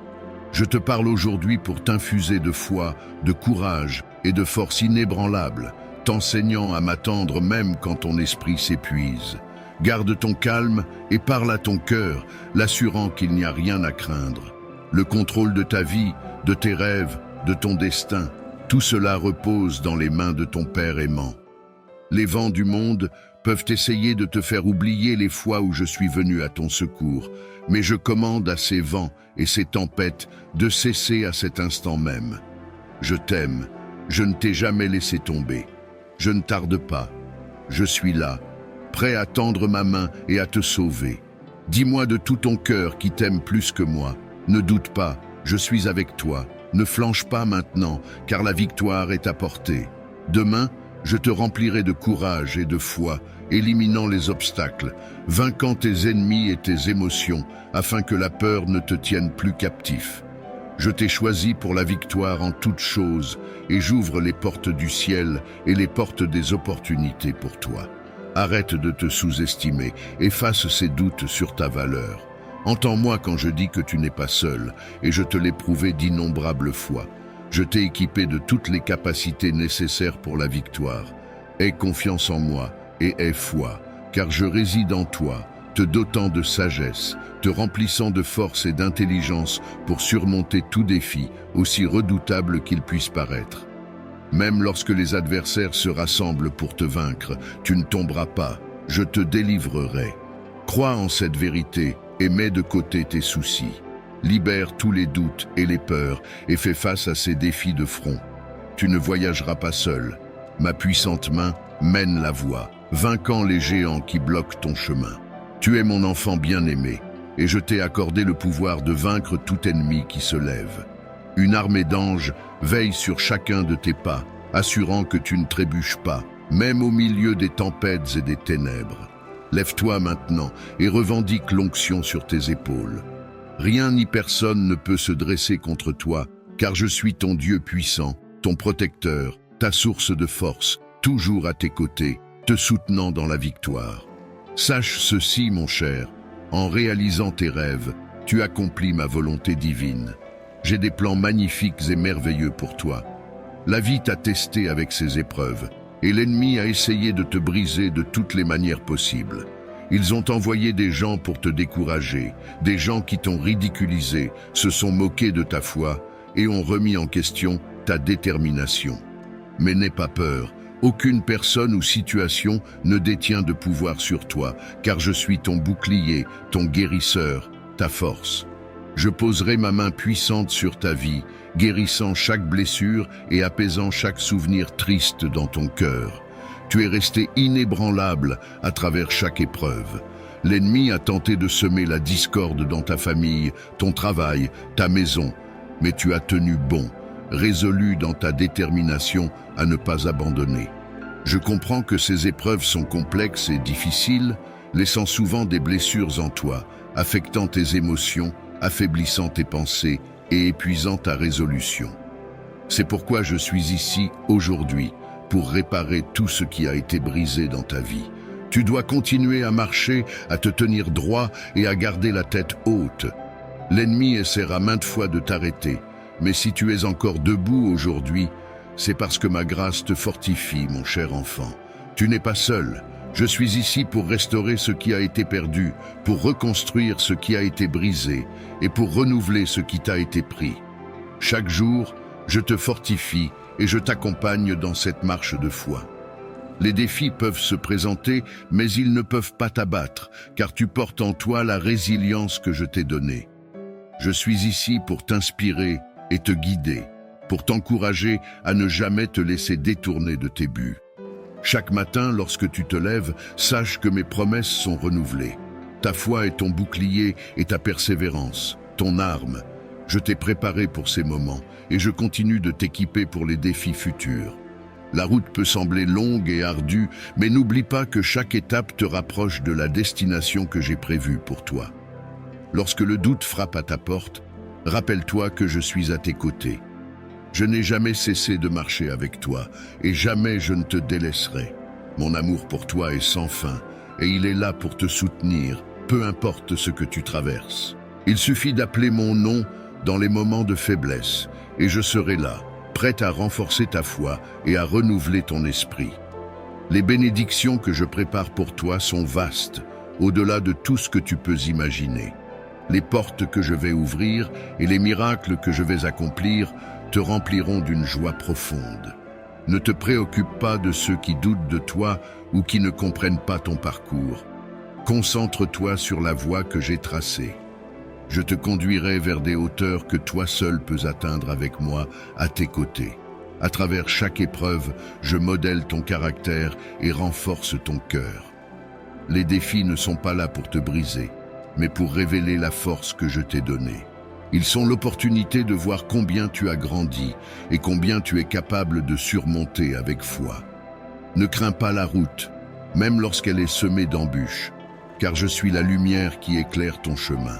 Je te parle aujourd'hui pour t'infuser de foi, de courage et de force inébranlable, t'enseignant à m'attendre même quand ton esprit s'épuise. Garde ton calme et parle à ton cœur, l'assurant qu'il n'y a rien à craindre. Le contrôle de ta vie, de tes rêves, de ton destin, tout cela repose dans les mains de ton Père aimant. Les vents du monde peuvent essayer de te faire oublier les fois où je suis venu à ton secours, mais je commande à ces vents et ces tempêtes de cesser à cet instant même. Je t'aime, je ne t'ai jamais laissé tomber. Je ne tarde pas, je suis là, prêt à tendre ma main et à te sauver. Dis-moi de tout ton cœur qui t'aime plus que moi. Ne doute pas, je suis avec toi. Ne flanche pas maintenant, car la victoire est à portée. Demain, je te remplirai de courage et de foi, éliminant les obstacles, vainquant tes ennemis et tes émotions, afin que la peur ne te tienne plus captif. Je t'ai choisi pour la victoire en toutes choses, et j'ouvre les portes du ciel et les portes des opportunités pour toi. Arrête de te sous-estimer, efface ces doutes sur ta valeur. Entends-moi quand je dis que tu n'es pas seul, et je te l'ai prouvé d'innombrables fois. Je t'ai équipé de toutes les capacités nécessaires pour la victoire. Aie confiance en moi et aie foi, car je réside en toi, te dotant de sagesse, te remplissant de force et d'intelligence pour surmonter tout défi, aussi redoutable qu'il puisse paraître. Même lorsque les adversaires se rassemblent pour te vaincre, tu ne tomberas pas, je te délivrerai. Crois en cette vérité et mets de côté tes soucis. Libère tous les doutes et les peurs et fais face à ces défis de front. Tu ne voyageras pas seul. Ma puissante main mène la voie, vainquant les géants qui bloquent ton chemin. Tu es mon enfant bien-aimé, et je t'ai accordé le pouvoir de vaincre tout ennemi qui se lève. Une armée d'anges Veille sur chacun de tes pas, assurant que tu ne trébuches pas, même au milieu des tempêtes et des ténèbres. Lève-toi maintenant et revendique l'onction sur tes épaules. Rien ni personne ne peut se dresser contre toi, car je suis ton Dieu puissant, ton protecteur, ta source de force, toujours à tes côtés, te soutenant dans la victoire. Sache ceci, mon cher, en réalisant tes rêves, tu accomplis ma volonté divine. J'ai des plans magnifiques et merveilleux pour toi. La vie t'a testé avec ses épreuves, et l'ennemi a essayé de te briser de toutes les manières possibles. Ils ont envoyé des gens pour te décourager, des gens qui t'ont ridiculisé, se sont moqués de ta foi et ont remis en question ta détermination. Mais n'aie pas peur, aucune personne ou situation ne détient de pouvoir sur toi, car je suis ton bouclier, ton guérisseur, ta force. Je poserai ma main puissante sur ta vie, guérissant chaque blessure et apaisant chaque souvenir triste dans ton cœur. Tu es resté inébranlable à travers chaque épreuve. L'ennemi a tenté de semer la discorde dans ta famille, ton travail, ta maison, mais tu as tenu bon, résolu dans ta détermination à ne pas abandonner. Je comprends que ces épreuves sont complexes et difficiles, laissant souvent des blessures en toi, affectant tes émotions, affaiblissant tes pensées et épuisant ta résolution. C'est pourquoi je suis ici aujourd'hui, pour réparer tout ce qui a été brisé dans ta vie. Tu dois continuer à marcher, à te tenir droit et à garder la tête haute. L'ennemi essaiera maintes fois de t'arrêter, mais si tu es encore debout aujourd'hui, c'est parce que ma grâce te fortifie, mon cher enfant. Tu n'es pas seul. Je suis ici pour restaurer ce qui a été perdu, pour reconstruire ce qui a été brisé et pour renouveler ce qui t'a été pris. Chaque jour, je te fortifie et je t'accompagne dans cette marche de foi. Les défis peuvent se présenter, mais ils ne peuvent pas t'abattre, car tu portes en toi la résilience que je t'ai donnée. Je suis ici pour t'inspirer et te guider, pour t'encourager à ne jamais te laisser détourner de tes buts. Chaque matin, lorsque tu te lèves, sache que mes promesses sont renouvelées. Ta foi est ton bouclier et ta persévérance, ton arme. Je t'ai préparé pour ces moments et je continue de t'équiper pour les défis futurs. La route peut sembler longue et ardue, mais n'oublie pas que chaque étape te rapproche de la destination que j'ai prévue pour toi. Lorsque le doute frappe à ta porte, rappelle-toi que je suis à tes côtés. Je n'ai jamais cessé de marcher avec toi et jamais je ne te délaisserai. Mon amour pour toi est sans fin et il est là pour te soutenir, peu importe ce que tu traverses. Il suffit d'appeler mon nom dans les moments de faiblesse, et je serai là, prête à renforcer ta foi et à renouveler ton esprit. Les bénédictions que je prépare pour toi sont vastes, au-delà de tout ce que tu peux imaginer. Les portes que je vais ouvrir et les miracles que je vais accomplir te rempliront d'une joie profonde. Ne te préoccupe pas de ceux qui doutent de toi ou qui ne comprennent pas ton parcours. Concentre-toi sur la voie que j'ai tracée. Je te conduirai vers des hauteurs que toi seul peux atteindre avec moi, à tes côtés. À travers chaque épreuve, je modèle ton caractère et renforce ton cœur. Les défis ne sont pas là pour te briser, mais pour révéler la force que je t'ai donnée. Ils sont l'opportunité de voir combien tu as grandi et combien tu es capable de surmonter avec foi. Ne crains pas la route, même lorsqu'elle est semée d'embûches, car je suis la lumière qui éclaire ton chemin.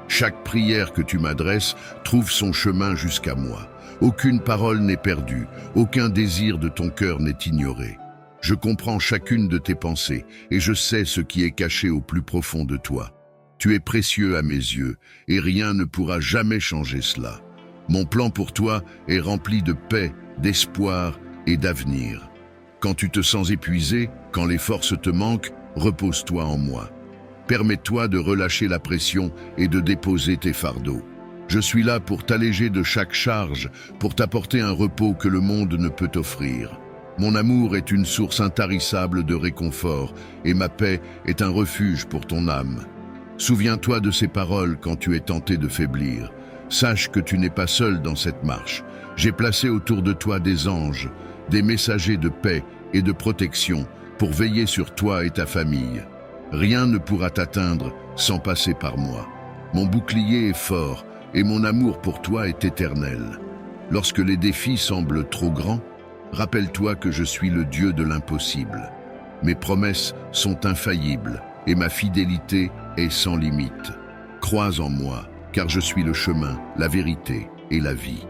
Chaque prière que tu m'adresses trouve son chemin jusqu'à moi. Aucune parole n'est perdue, aucun désir de ton cœur n'est ignoré. Je comprends chacune de tes pensées et je sais ce qui est caché au plus profond de toi. Tu es précieux à mes yeux et rien ne pourra jamais changer cela. Mon plan pour toi est rempli de paix, d'espoir et d'avenir. Quand tu te sens épuisé, quand les forces te manquent, repose-toi en moi. Permets-toi de relâcher la pression et de déposer tes fardeaux. Je suis là pour t'alléger de chaque charge, pour t'apporter un repos que le monde ne peut offrir. Mon amour est une source intarissable de réconfort et ma paix est un refuge pour ton âme. Souviens-toi de ces paroles quand tu es tenté de faiblir. Sache que tu n'es pas seul dans cette marche. J'ai placé autour de toi des anges, des messagers de paix et de protection pour veiller sur toi et ta famille. Rien ne pourra t'atteindre sans passer par moi. Mon bouclier est fort et mon amour pour toi est éternel. Lorsque les défis semblent trop grands, rappelle-toi que je suis le Dieu de l'impossible. Mes promesses sont infaillibles et ma fidélité est sans limite. Crois en moi, car je suis le chemin, la vérité et la vie.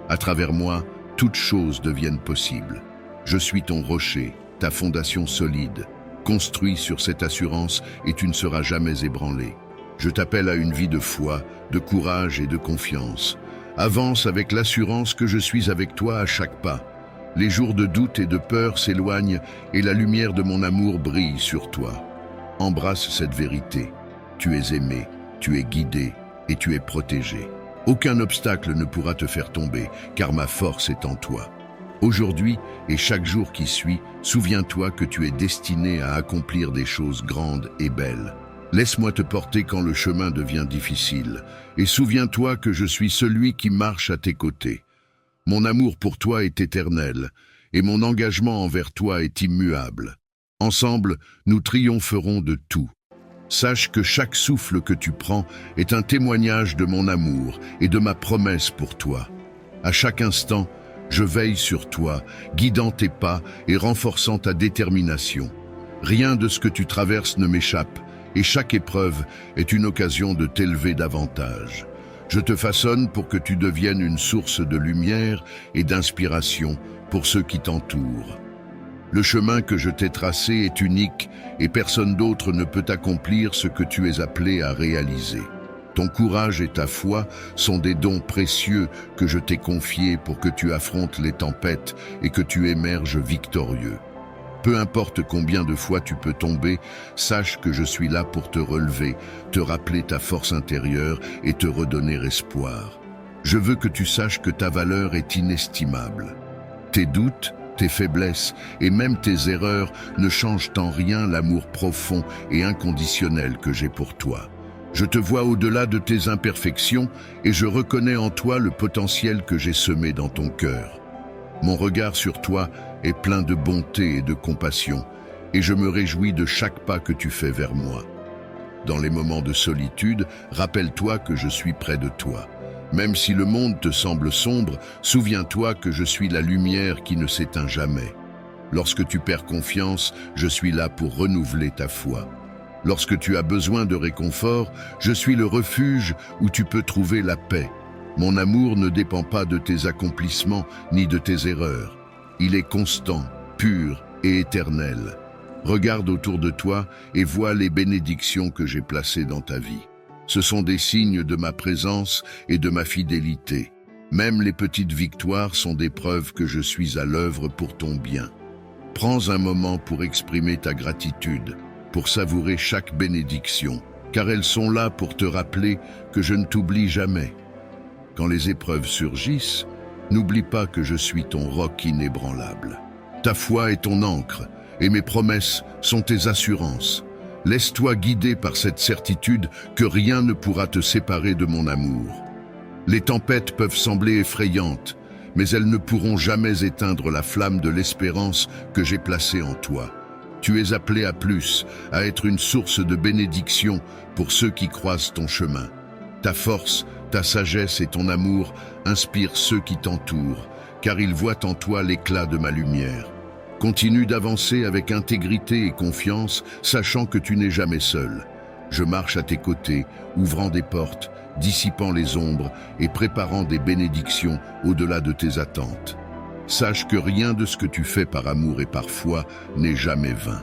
À travers moi, toutes choses deviennent possibles. Je suis ton rocher, ta fondation solide. Construis sur cette assurance et tu ne seras jamais ébranlé. Je t'appelle à une vie de foi, de courage et de confiance. Avance avec l'assurance que je suis avec toi à chaque pas. Les jours de doute et de peur s'éloignent et la lumière de mon amour brille sur toi. Embrasse cette vérité. Tu es aimé, tu es guidé et tu es protégé. Aucun obstacle ne pourra te faire tomber, car ma force est en toi. Aujourd'hui et chaque jour qui suit, souviens-toi que tu es destiné à accomplir des choses grandes et belles. Laisse-moi te porter quand le chemin devient difficile, et souviens-toi que je suis celui qui marche à tes côtés. Mon amour pour toi est éternel, et mon engagement envers toi est immuable. Ensemble, nous triompherons de tout. Sache que chaque souffle que tu prends est un témoignage de mon amour et de ma promesse pour toi. À chaque instant, je veille sur toi, guidant tes pas et renforçant ta détermination. Rien de ce que tu traverses ne m'échappe, et chaque épreuve est une occasion de t'élever davantage. Je te façonne pour que tu deviennes une source de lumière et d'inspiration pour ceux qui t'entourent. Le chemin que je t'ai tracé est unique et personne d'autre ne peut accomplir ce que tu es appelé à réaliser. Ton courage et ta foi sont des dons précieux que je t'ai confiés pour que tu affrontes les tempêtes et que tu émerges victorieux. Peu importe combien de fois tu peux tomber, sache que je suis là pour te relever, te rappeler ta force intérieure et te redonner espoir. Je veux que tu saches que ta valeur est inestimable. Tes doutes, tes faiblesses et même tes erreurs ne changent en rien l'amour profond et inconditionnel que j'ai pour toi. Je te vois au-delà de tes imperfections et je reconnais en toi le potentiel que j'ai semé dans ton cœur. Mon regard sur toi est plein de bonté et de compassion et je me réjouis de chaque pas que tu fais vers moi. Dans les moments de solitude, rappelle-toi que je suis près de toi. Même si le monde te semble sombre, souviens-toi que je suis la lumière qui ne s'éteint jamais. Lorsque tu perds confiance, je suis là pour renouveler ta foi. Lorsque tu as besoin de réconfort, je suis le refuge où tu peux trouver la paix. Mon amour ne dépend pas de tes accomplissements ni de tes erreurs. Il est constant, pur et éternel. Regarde autour de toi et vois les bénédictions que j'ai placées dans ta vie. Ce sont des signes de ma présence et de ma fidélité. Même les petites victoires sont des preuves que je suis à l'œuvre pour ton bien. Prends un moment pour exprimer ta gratitude, pour savourer chaque bénédiction, car elles sont là pour te rappeler que je ne t'oublie jamais. Quand les épreuves surgissent, n'oublie pas que je suis ton roc inébranlable. Ta foi est ton ancre, et mes promesses sont tes assurances. Laisse-toi guider par cette certitude que rien ne pourra te séparer de mon amour. Les tempêtes peuvent sembler effrayantes, mais elles ne pourront jamais éteindre la flamme de l'espérance que j'ai placée en toi. Tu es appelé à plus, à être une source de bénédiction pour ceux qui croisent ton chemin. Ta force, ta sagesse et ton amour inspirent ceux qui t'entourent, car ils voient en toi l'éclat de ma lumière. Continue d'avancer avec intégrité et confiance, sachant que tu n'es jamais seul. Je marche à tes côtés, ouvrant des portes, dissipant les ombres et préparant des bénédictions au-delà de tes attentes. Sache que rien de ce que tu fais par amour et par foi n'est jamais vain.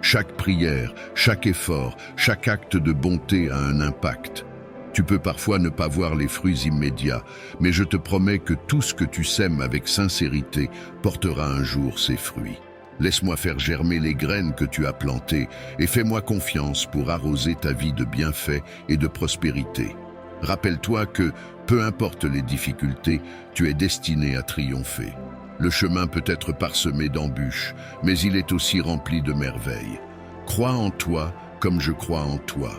Chaque prière, chaque effort, chaque acte de bonté a un impact. Tu peux parfois ne pas voir les fruits immédiats, mais je te promets que tout ce que tu sèmes avec sincérité portera un jour ses fruits. Laisse-moi faire germer les graines que tu as plantées et fais-moi confiance pour arroser ta vie de bienfaits et de prospérité. Rappelle-toi que, peu importe les difficultés, tu es destiné à triompher. Le chemin peut être parsemé d'embûches, mais il est aussi rempli de merveilles. Crois en toi comme je crois en toi.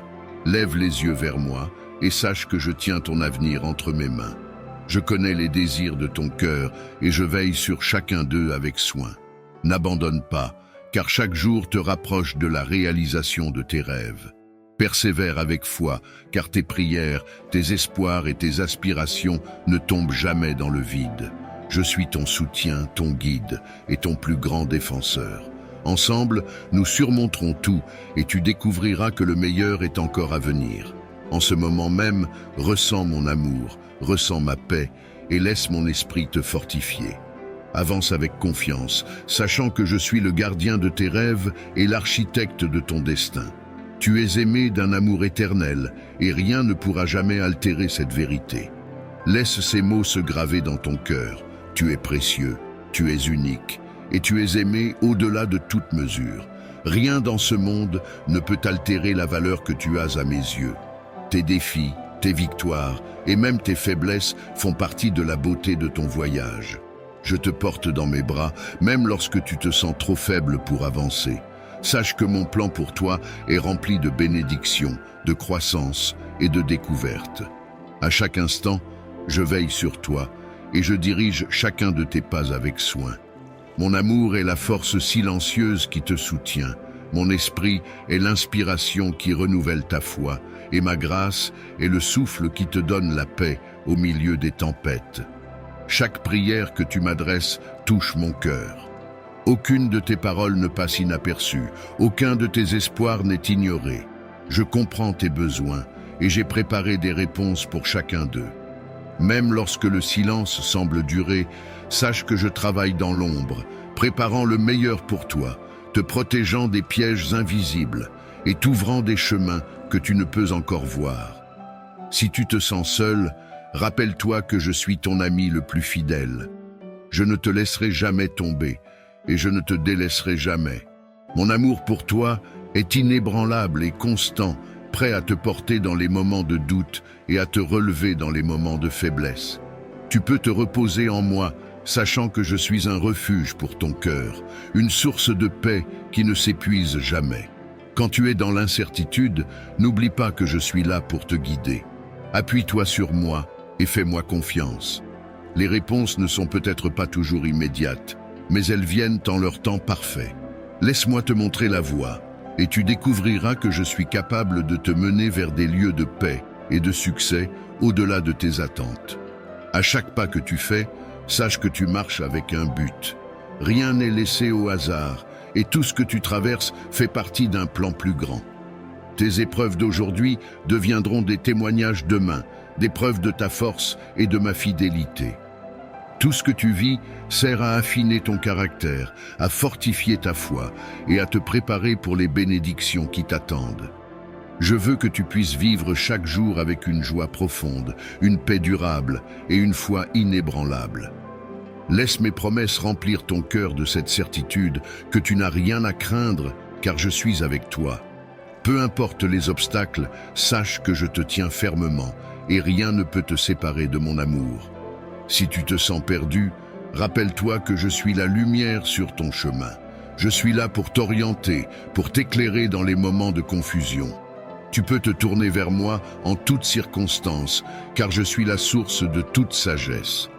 Lève les yeux vers moi et sache que je tiens ton avenir entre mes mains. Je connais les désirs de ton cœur et je veille sur chacun d'eux avec soin. N'abandonne pas, car chaque jour te rapproche de la réalisation de tes rêves. Persévère avec foi, car tes prières, tes espoirs et tes aspirations ne tombent jamais dans le vide. Je suis ton soutien, ton guide et ton plus grand défenseur. Ensemble, nous surmonterons tout et tu découvriras que le meilleur est encore à venir. En ce moment même, ressens mon amour, ressens ma paix et laisse mon esprit te fortifier. Avance avec confiance, sachant que je suis le gardien de tes rêves et l'architecte de ton destin. Tu es aimé d'un amour éternel et rien ne pourra jamais altérer cette vérité. Laisse ces mots se graver dans ton cœur. Tu es précieux, tu es unique et tu es aimé au-delà de toute mesure. Rien dans ce monde ne peut altérer la valeur que tu as à mes yeux. Tes défis, tes victoires et même tes faiblesses font partie de la beauté de ton voyage. Je te porte dans mes bras, même lorsque tu te sens trop faible pour avancer. Sache que mon plan pour toi est rempli de bénédictions, de croissance et de découvertes. À chaque instant, je veille sur toi et je dirige chacun de tes pas avec soin. Mon amour est la force silencieuse qui te soutient. Mon esprit est l'inspiration qui renouvelle ta foi, et ma grâce est le souffle qui te donne la paix au milieu des tempêtes. Chaque prière que tu m'adresses touche mon cœur. Aucune de tes paroles ne passe inaperçue, aucun de tes espoirs n'est ignoré. Je comprends tes besoins et j'ai préparé des réponses pour chacun d'eux. Même lorsque le silence semble durer, sache que je travaille dans l'ombre, préparant le meilleur pour toi, te protégeant des pièges invisibles et t'ouvrant des chemins que tu ne peux encore voir. Si tu te sens seul, rappelle-toi que je suis ton ami le plus fidèle. Je ne te laisserai jamais tomber et je ne te délaisserai jamais. Mon amour pour toi est inébranlable et constant, prêt à te porter dans les moments de doute et à te relever dans les moments de faiblesse. Tu peux te reposer en moi, sachant que je suis un refuge pour ton cœur, une source de paix qui ne s'épuise jamais. Quand tu es dans l'incertitude, n'oublie pas que je suis là pour te guider. Appuie-toi sur moi et fais-moi confiance. Les réponses ne sont peut-être pas toujours immédiates, mais elles viennent en leur temps parfait. Laisse-moi te montrer la voie, et tu découvriras que je suis capable de te mener vers des lieux de paix et de succès au-delà de tes attentes. À chaque pas que tu fais, sache que tu marches avec un but. Rien n'est laissé au hasard, et tout ce que tu traverses fait partie d'un plan plus grand. Tes épreuves d'aujourd'hui deviendront des témoignages demain, des preuves de ta force et de ma fidélité. Tout ce que tu vis sert à affiner ton caractère, à fortifier ta foi et à te préparer pour les bénédictions qui t'attendent. Je veux que tu puisses vivre chaque jour avec une joie profonde, une paix durable et une foi inébranlable. Laisse mes promesses remplir ton cœur de cette certitude que tu n'as rien à craindre car je suis avec toi. Peu importe les obstacles, sache que je te tiens fermement et rien ne peut te séparer de mon amour. Si tu te sens perdu, rappelle-toi que je suis la lumière sur ton chemin. Je suis là pour t'orienter, pour t'éclairer dans les moments de confusion. Tu peux te tourner vers moi en toutes circonstances, car je suis la source de toute sagesse.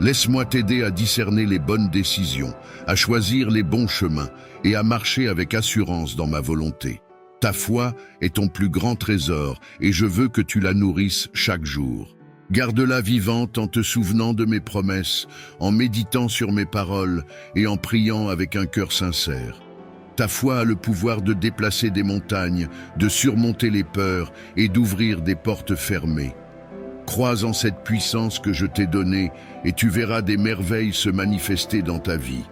Laisse-moi t'aider à discerner les bonnes décisions, à choisir les bons chemins et à marcher avec assurance dans ma volonté. Ta foi est ton plus grand trésor et je veux que tu la nourrisses chaque jour. Garde-la vivante en te souvenant de mes promesses, en méditant sur mes paroles et en priant avec un cœur sincère. Ta foi a le pouvoir de déplacer des montagnes, de surmonter les peurs et d'ouvrir des portes fermées. Crois en cette puissance que je t'ai donnée et tu verras des merveilles se manifester dans ta vie.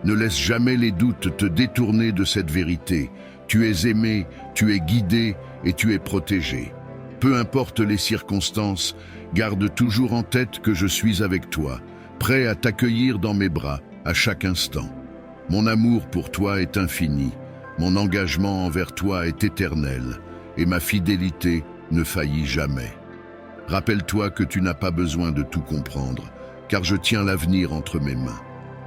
Ne laisse jamais les doutes te détourner de cette vérité. Tu es aimé, tu es guidé et tu es protégé. Peu importe les circonstances, garde toujours en tête que je suis avec toi, prêt à t'accueillir dans mes bras à chaque instant. Mon amour pour toi est infini, mon engagement envers toi est éternel, et ma fidélité ne faillit jamais. Rappelle-toi que tu n'as pas besoin de tout comprendre, car je tiens l'avenir entre mes mains.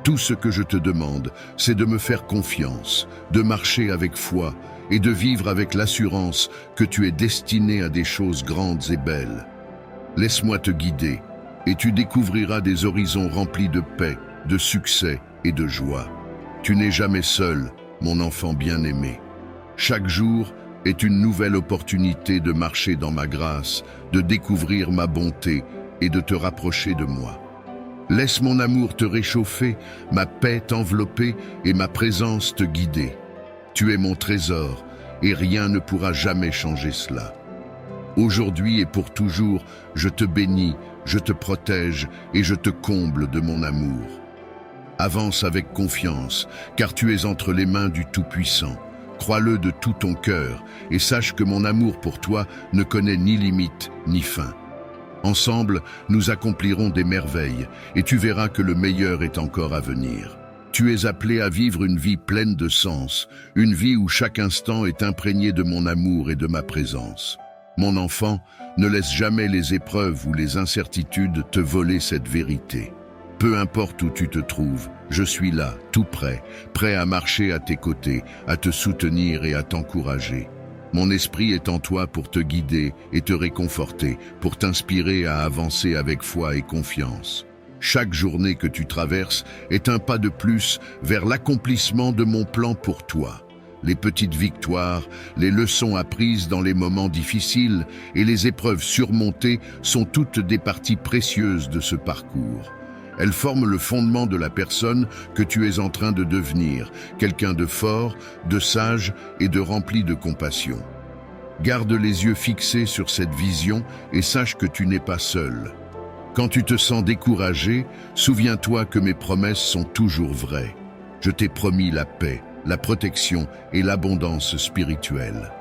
Tout ce que je te demande, c'est de me faire confiance, de marcher avec foi et de vivre avec l'assurance que tu es destiné à des choses grandes et belles. Laisse-moi te guider, et tu découvriras des horizons remplis de paix, de succès et de joie. Tu n'es jamais seul, mon enfant bien-aimé. Chaque jour, est une nouvelle opportunité de marcher dans ma grâce, de découvrir ma bonté et de te rapprocher de moi. Laisse mon amour te réchauffer, ma paix t'envelopper et ma présence te guider. Tu es mon trésor et rien ne pourra jamais changer cela. Aujourd'hui et pour toujours, je te bénis, je te protège et je te comble de mon amour. Avance avec confiance, car tu es entre les mains du Tout-Puissant. Crois-le de tout ton cœur et sache que mon amour pour toi ne connaît ni limite ni fin. Ensemble, nous accomplirons des merveilles et tu verras que le meilleur est encore à venir. Tu es appelé à vivre une vie pleine de sens, une vie où chaque instant est imprégné de mon amour et de ma présence. Mon enfant, ne laisse jamais les épreuves ou les incertitudes te voler cette vérité. Peu importe où tu te trouves, je suis là, tout prêt, prêt à marcher à tes côtés, à te soutenir et à t'encourager. Mon esprit est en toi pour te guider et te réconforter, pour t'inspirer à avancer avec foi et confiance. Chaque journée que tu traverses est un pas de plus vers l'accomplissement de mon plan pour toi. Les petites victoires, les leçons apprises dans les moments difficiles et les épreuves surmontées sont toutes des parties précieuses de ce parcours. Elles forment le fondement de la personne que tu es en train de devenir, quelqu'un de fort, de sage et de rempli de compassion. Garde les yeux fixés sur cette vision et sache que tu n'es pas seul. Quand tu te sens découragé, souviens-toi que mes promesses sont toujours vraies. Je t'ai promis la paix, la protection et l'abondance spirituelle.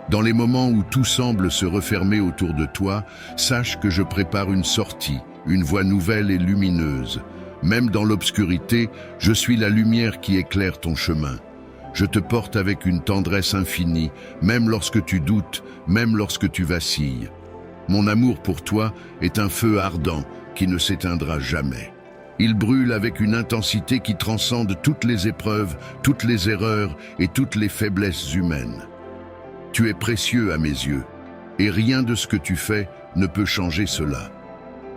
Dans les moments où tout semble se refermer autour de toi, sache que je prépare une sortie, une voie nouvelle et lumineuse. Même dans l'obscurité, je suis la lumière qui éclaire ton chemin. Je te porte avec une tendresse infinie, même lorsque tu doutes, même lorsque tu vacilles. Mon amour pour toi est un feu ardent qui ne s'éteindra jamais. Il brûle avec une intensité qui transcende toutes les épreuves, toutes les erreurs et toutes les faiblesses humaines. Tu es précieux à mes yeux, et rien de ce que tu fais ne peut changer cela.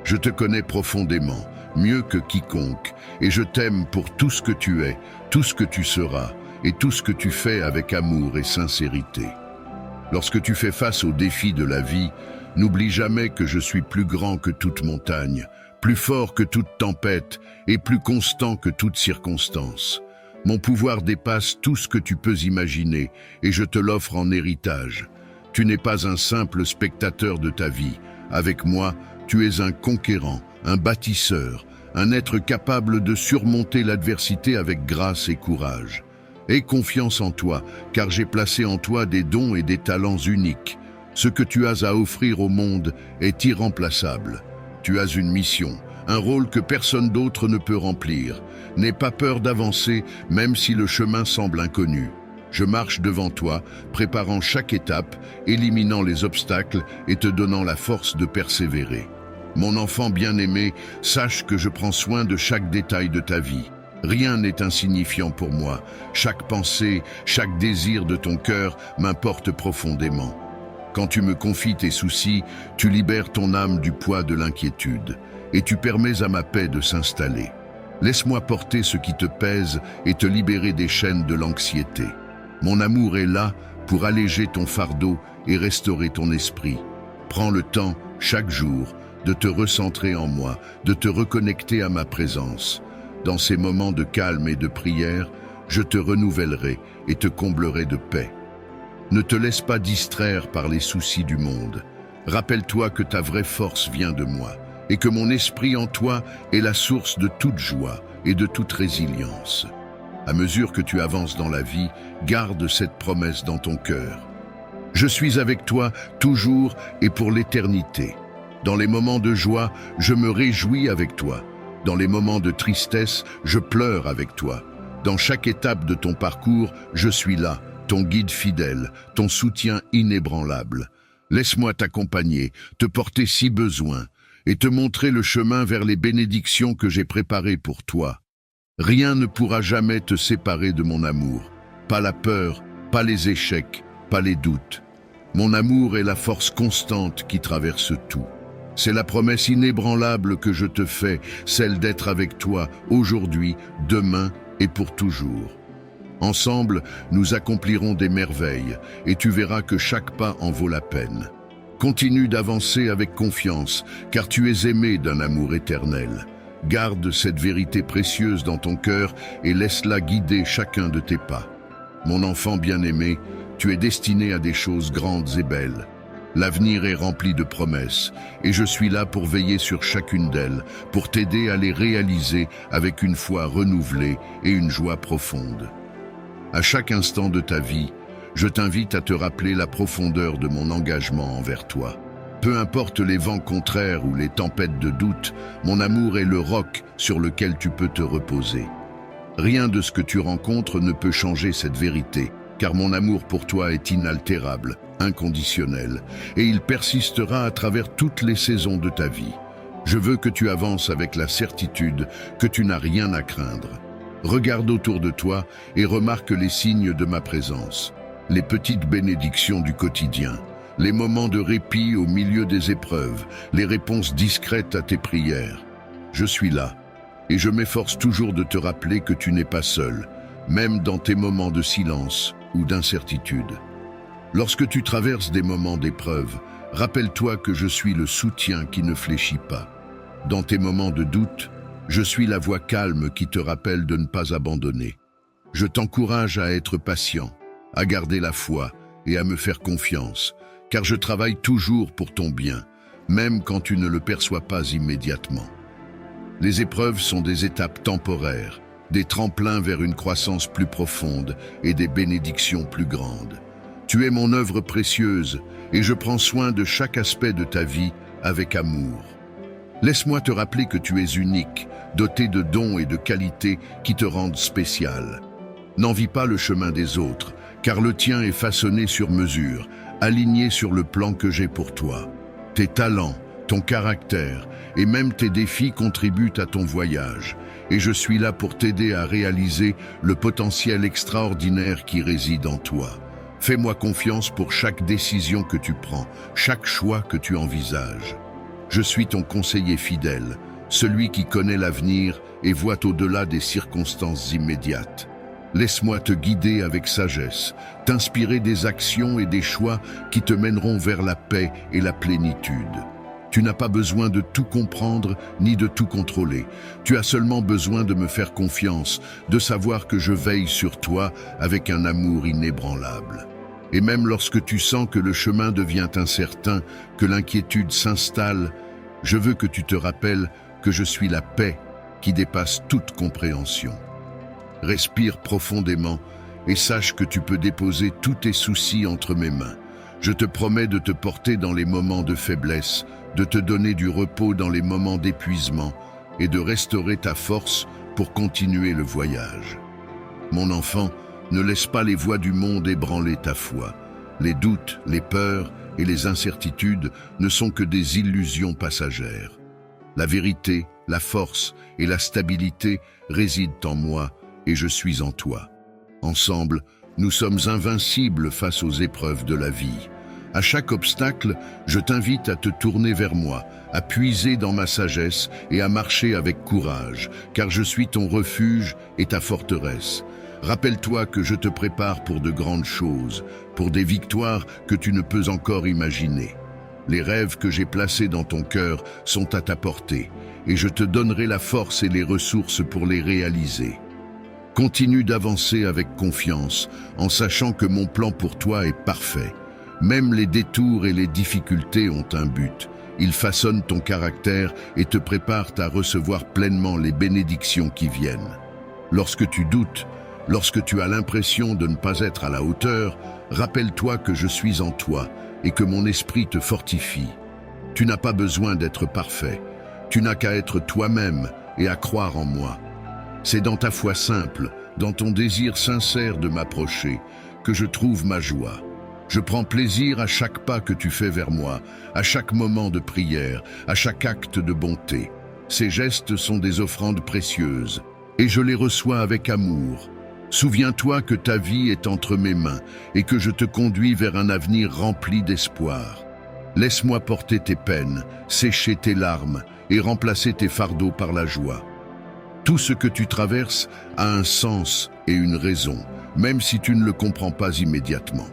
Je te connais profondément, mieux que quiconque, et je t'aime pour tout ce que tu es, tout ce que tu seras, et tout ce que tu fais avec amour et sincérité. Lorsque tu fais face aux défis de la vie, n'oublie jamais que je suis plus grand que toute montagne, plus fort que toute tempête et plus constant que toute circonstance. Mon pouvoir dépasse tout ce que tu peux imaginer et je te l'offre en héritage. Tu n'es pas un simple spectateur de ta vie. Avec moi, tu es un conquérant, un bâtisseur, un être capable de surmonter l'adversité avec grâce et courage. Aie confiance en toi, car j'ai placé en toi des dons et des talents uniques. Ce que tu as à offrir au monde est irremplaçable. Tu as une mission, un rôle que personne d'autre ne peut remplir. N'aie pas peur d'avancer, même si le chemin semble inconnu. Je marche devant toi, préparant chaque étape, éliminant les obstacles et te donnant la force de persévérer. Mon enfant bien-aimé, sache que je prends soin de chaque détail de ta vie. Rien n'est insignifiant pour moi. Chaque pensée, chaque désir de ton cœur m'importe profondément. Quand tu me confies tes soucis, tu libères ton âme du poids de l'inquiétude et tu permets à ma paix de s'installer. Laisse-moi porter ce qui te pèse et te libérer des chaînes de l'anxiété. Mon amour est là pour alléger ton fardeau et restaurer ton esprit. Prends le temps, chaque jour, de te recentrer en moi, de te reconnecter à ma présence. Dans ces moments de calme et de prière, je te renouvellerai et te comblerai de paix. Ne te laisse pas distraire par les soucis du monde. Rappelle-toi que ta vraie force vient de moi et que mon esprit en toi est la source de toute joie et de toute résilience. À mesure que tu avances dans la vie, garde cette promesse dans ton cœur. Je suis avec toi toujours et pour l'éternité. Dans les moments de joie, je me réjouis avec toi. Dans les moments de tristesse, je pleure avec toi. Dans chaque étape de ton parcours, je suis là, ton guide fidèle, ton soutien inébranlable. Laisse-moi t'accompagner, te porter si besoin, et te montrer le chemin vers les bénédictions que j'ai préparées pour toi. Rien ne pourra jamais te séparer de mon amour. Pas la peur, pas les échecs, pas les doutes. Mon amour est la force constante qui traverse tout. C'est la promesse inébranlable que je te fais, celle d'être avec toi aujourd'hui, demain et pour toujours. Ensemble, nous accomplirons des merveilles, et tu verras que chaque pas en vaut la peine. Continue d'avancer avec confiance, car tu es aimé d'un amour éternel. Garde cette vérité précieuse dans ton cœur et laisse-la guider chacun de tes pas. Mon enfant bien-aimé, tu es destiné à des choses grandes et belles. L'avenir est rempli de promesses, et je suis là pour veiller sur chacune d'elles, pour t'aider à les réaliser avec une foi renouvelée et une joie profonde. À chaque instant de ta vie, je t'invite à te rappeler la profondeur de mon engagement envers toi. Peu importe les vents contraires ou les tempêtes de doute, mon amour est le roc sur lequel tu peux te reposer. Rien de ce que tu rencontres ne peut changer cette vérité, car mon amour pour toi est inaltérable, inconditionnel, et il persistera à travers toutes les saisons de ta vie. Je veux que tu avances avec la certitude que tu n'as rien à craindre. Regarde autour de toi et remarque les signes de ma présence, les petites bénédictions du quotidien, les moments de répit au milieu des épreuves, les réponses discrètes à tes prières. Je suis là, et je m'efforce toujours de te rappeler que tu n'es pas seul, même dans tes moments de silence ou d'incertitude. Lorsque tu traverses des moments d'épreuve, rappelle-toi que je suis le soutien qui ne fléchit pas. Dans tes moments de doute, je suis la voix calme qui te rappelle de ne pas abandonner. Je t'encourage à être patient, à garder la foi et à me faire confiance, car je travaille toujours pour ton bien, même quand tu ne le perçois pas immédiatement. Les épreuves sont des étapes temporaires, des tremplins vers une croissance plus profonde et des bénédictions plus grandes. Tu es mon œuvre précieuse et je prends soin de chaque aspect de ta vie avec amour. Laisse-moi te rappeler que tu es unique, doté de dons et de qualités qui te rendent spécial. N'envie pas le chemin des autres, car le tien est façonné sur mesure, aligné sur le plan que j'ai pour toi. Tes talents, ton caractère et même tes défis contribuent à ton voyage, et je suis là pour t'aider à réaliser le potentiel extraordinaire qui réside en toi. Fais-moi confiance pour chaque décision que tu prends, chaque choix que tu envisages. Je suis ton conseiller fidèle, celui qui connaît l'avenir et voit au-delà des circonstances immédiates. Laisse-moi te guider avec sagesse, t'inspirer des actions et des choix qui te mèneront vers la paix et la plénitude. Tu n'as pas besoin de tout comprendre ni de tout contrôler. Tu as seulement besoin de me faire confiance, de savoir que je veille sur toi avec un amour inébranlable. Et même lorsque tu sens que le chemin devient incertain, que l'inquiétude s'installe, je veux que tu te rappelles que je suis la paix qui dépasse toute compréhension. Respire profondément et sache que tu peux déposer tous tes soucis entre mes mains. Je te promets de te porter dans les moments de faiblesse, de te donner du repos dans les moments d'épuisement et de restaurer ta force pour continuer le voyage. Mon enfant, ne laisse pas les voies du monde ébranler ta foi. Les doutes, les peurs et les incertitudes ne sont que des illusions passagères. La vérité, la force et la stabilité résident en moi et je suis en toi. Ensemble, nous sommes invincibles face aux épreuves de la vie. À chaque obstacle, je t'invite à te tourner vers moi, à puiser dans ma sagesse et à marcher avec courage, car je suis ton refuge et ta forteresse. Rappelle-toi que je te prépare pour de grandes choses, pour des victoires que tu ne peux encore imaginer. Les rêves que j'ai placés dans ton cœur sont à ta portée, et je te donnerai la force et les ressources pour les réaliser. Continue d'avancer avec confiance, en sachant que mon plan pour toi est parfait. Même les détours et les difficultés ont un but. Ils façonnent ton caractère et te préparent à recevoir pleinement les bénédictions qui viennent. Lorsque tu doutes, lorsque tu as l'impression de ne pas être à la hauteur, rappelle-toi que je suis en toi et que mon esprit te fortifie. Tu n'as pas besoin d'être parfait. Tu n'as qu'à être toi-même et à croire en moi. C'est dans ta foi simple, dans ton désir sincère de m'approcher, que je trouve ma joie. Je prends plaisir à chaque pas que tu fais vers moi, à chaque moment de prière, à chaque acte de bonté. Ces gestes sont des offrandes précieuses, et je les reçois avec amour. Souviens-toi que ta vie est entre mes mains et que je te conduis vers un avenir rempli d'espoir. Laisse-moi porter tes peines, sécher tes larmes et remplacer tes fardeaux par la joie. Tout ce que tu traverses a un sens et une raison. même si tu ne le comprends pas immédiatement.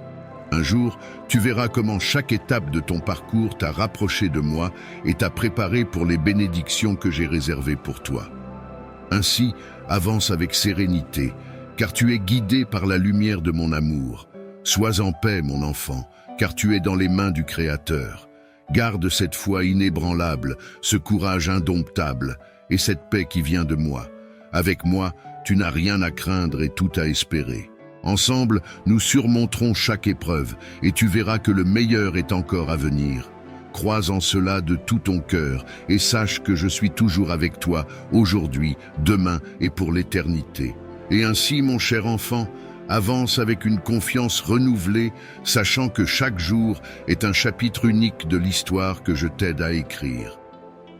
Un jour, tu verras comment chaque étape de ton parcours t'a rapproché de moi et t'a préparé pour les bénédictions que j'ai réservées pour toi. Ainsi, avance avec sérénité, car tu es guidé par la lumière de mon amour. Sois en paix, mon enfant, car tu es dans les mains du Créateur. Garde cette foi inébranlable, ce courage indomptable et cette paix qui vient de moi. Avec moi, tu n'as rien à craindre et tout à espérer. Ensemble, nous surmonterons chaque épreuve et tu verras que le meilleur est encore à venir. Crois en cela de tout ton cœur et sache que je suis toujours avec toi, aujourd'hui, demain et pour l'éternité. Et ainsi, mon cher enfant, avance avec une confiance renouvelée, sachant que chaque jour est un chapitre unique de l'histoire que je t'aide à écrire.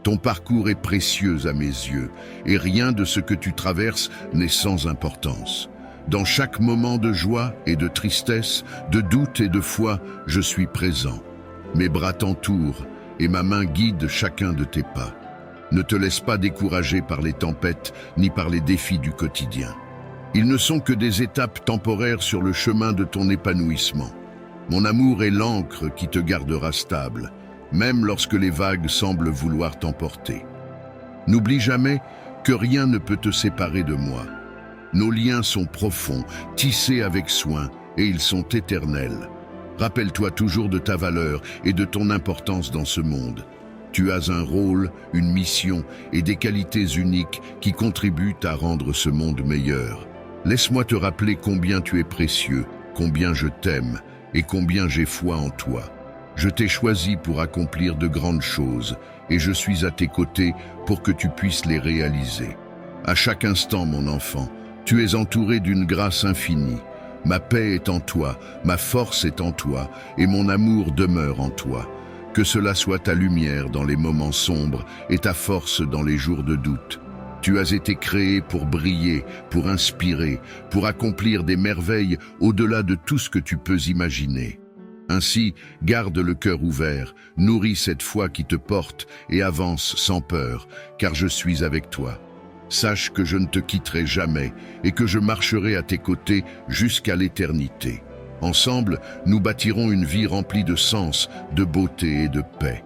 Ton parcours est précieux à mes yeux, et rien de ce que tu traverses n'est sans importance. Dans chaque moment de joie et de tristesse, de doute et de foi, je suis présent. Mes bras t'entourent, et ma main guide chacun de tes pas. Ne te laisse pas décourager par les tempêtes, ni par les défis du quotidien. Ils ne sont que des étapes temporaires sur le chemin de ton épanouissement. Mon amour est l'ancre qui te gardera stable, même lorsque les vagues semblent vouloir t'emporter. N'oublie jamais que rien ne peut te séparer de moi. Nos liens sont profonds, tissés avec soin, et ils sont éternels. Rappelle-toi toujours de ta valeur et de ton importance dans ce monde. Tu as un rôle, une mission et des qualités uniques qui contribuent à rendre ce monde meilleur. Laisse-moi te rappeler combien tu es précieux, combien je t'aime et combien j'ai foi en toi. Je t'ai choisi pour accomplir de grandes choses et je suis à tes côtés pour que tu puisses les réaliser. À chaque instant, mon enfant, tu es entouré d'une grâce infinie. Ma paix est en toi, ma force est en toi et mon amour demeure en toi. Que cela soit ta lumière dans les moments sombres et ta force dans les jours de doute. Tu as été créé pour briller, pour inspirer, pour accomplir des merveilles au-delà de tout ce que tu peux imaginer. Ainsi, garde le cœur ouvert, nourris cette foi qui te porte et avance sans peur, car je suis avec toi. Sache que je ne te quitterai jamais et que je marcherai à tes côtés jusqu'à l'éternité. Ensemble, nous bâtirons une vie remplie de sens, de beauté et de paix.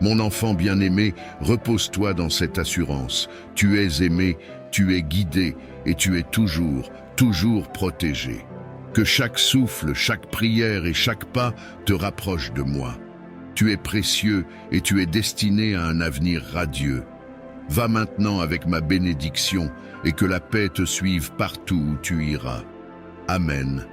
Mon enfant bien-aimé, repose-toi dans cette assurance. Tu es aimé, tu es guidé et tu es toujours, toujours protégé. Que chaque souffle, chaque prière et chaque pas te rapproche de moi. Tu es précieux et tu es destiné à un avenir radieux. Va maintenant avec ma bénédiction et que la paix te suive partout où tu iras. Amen.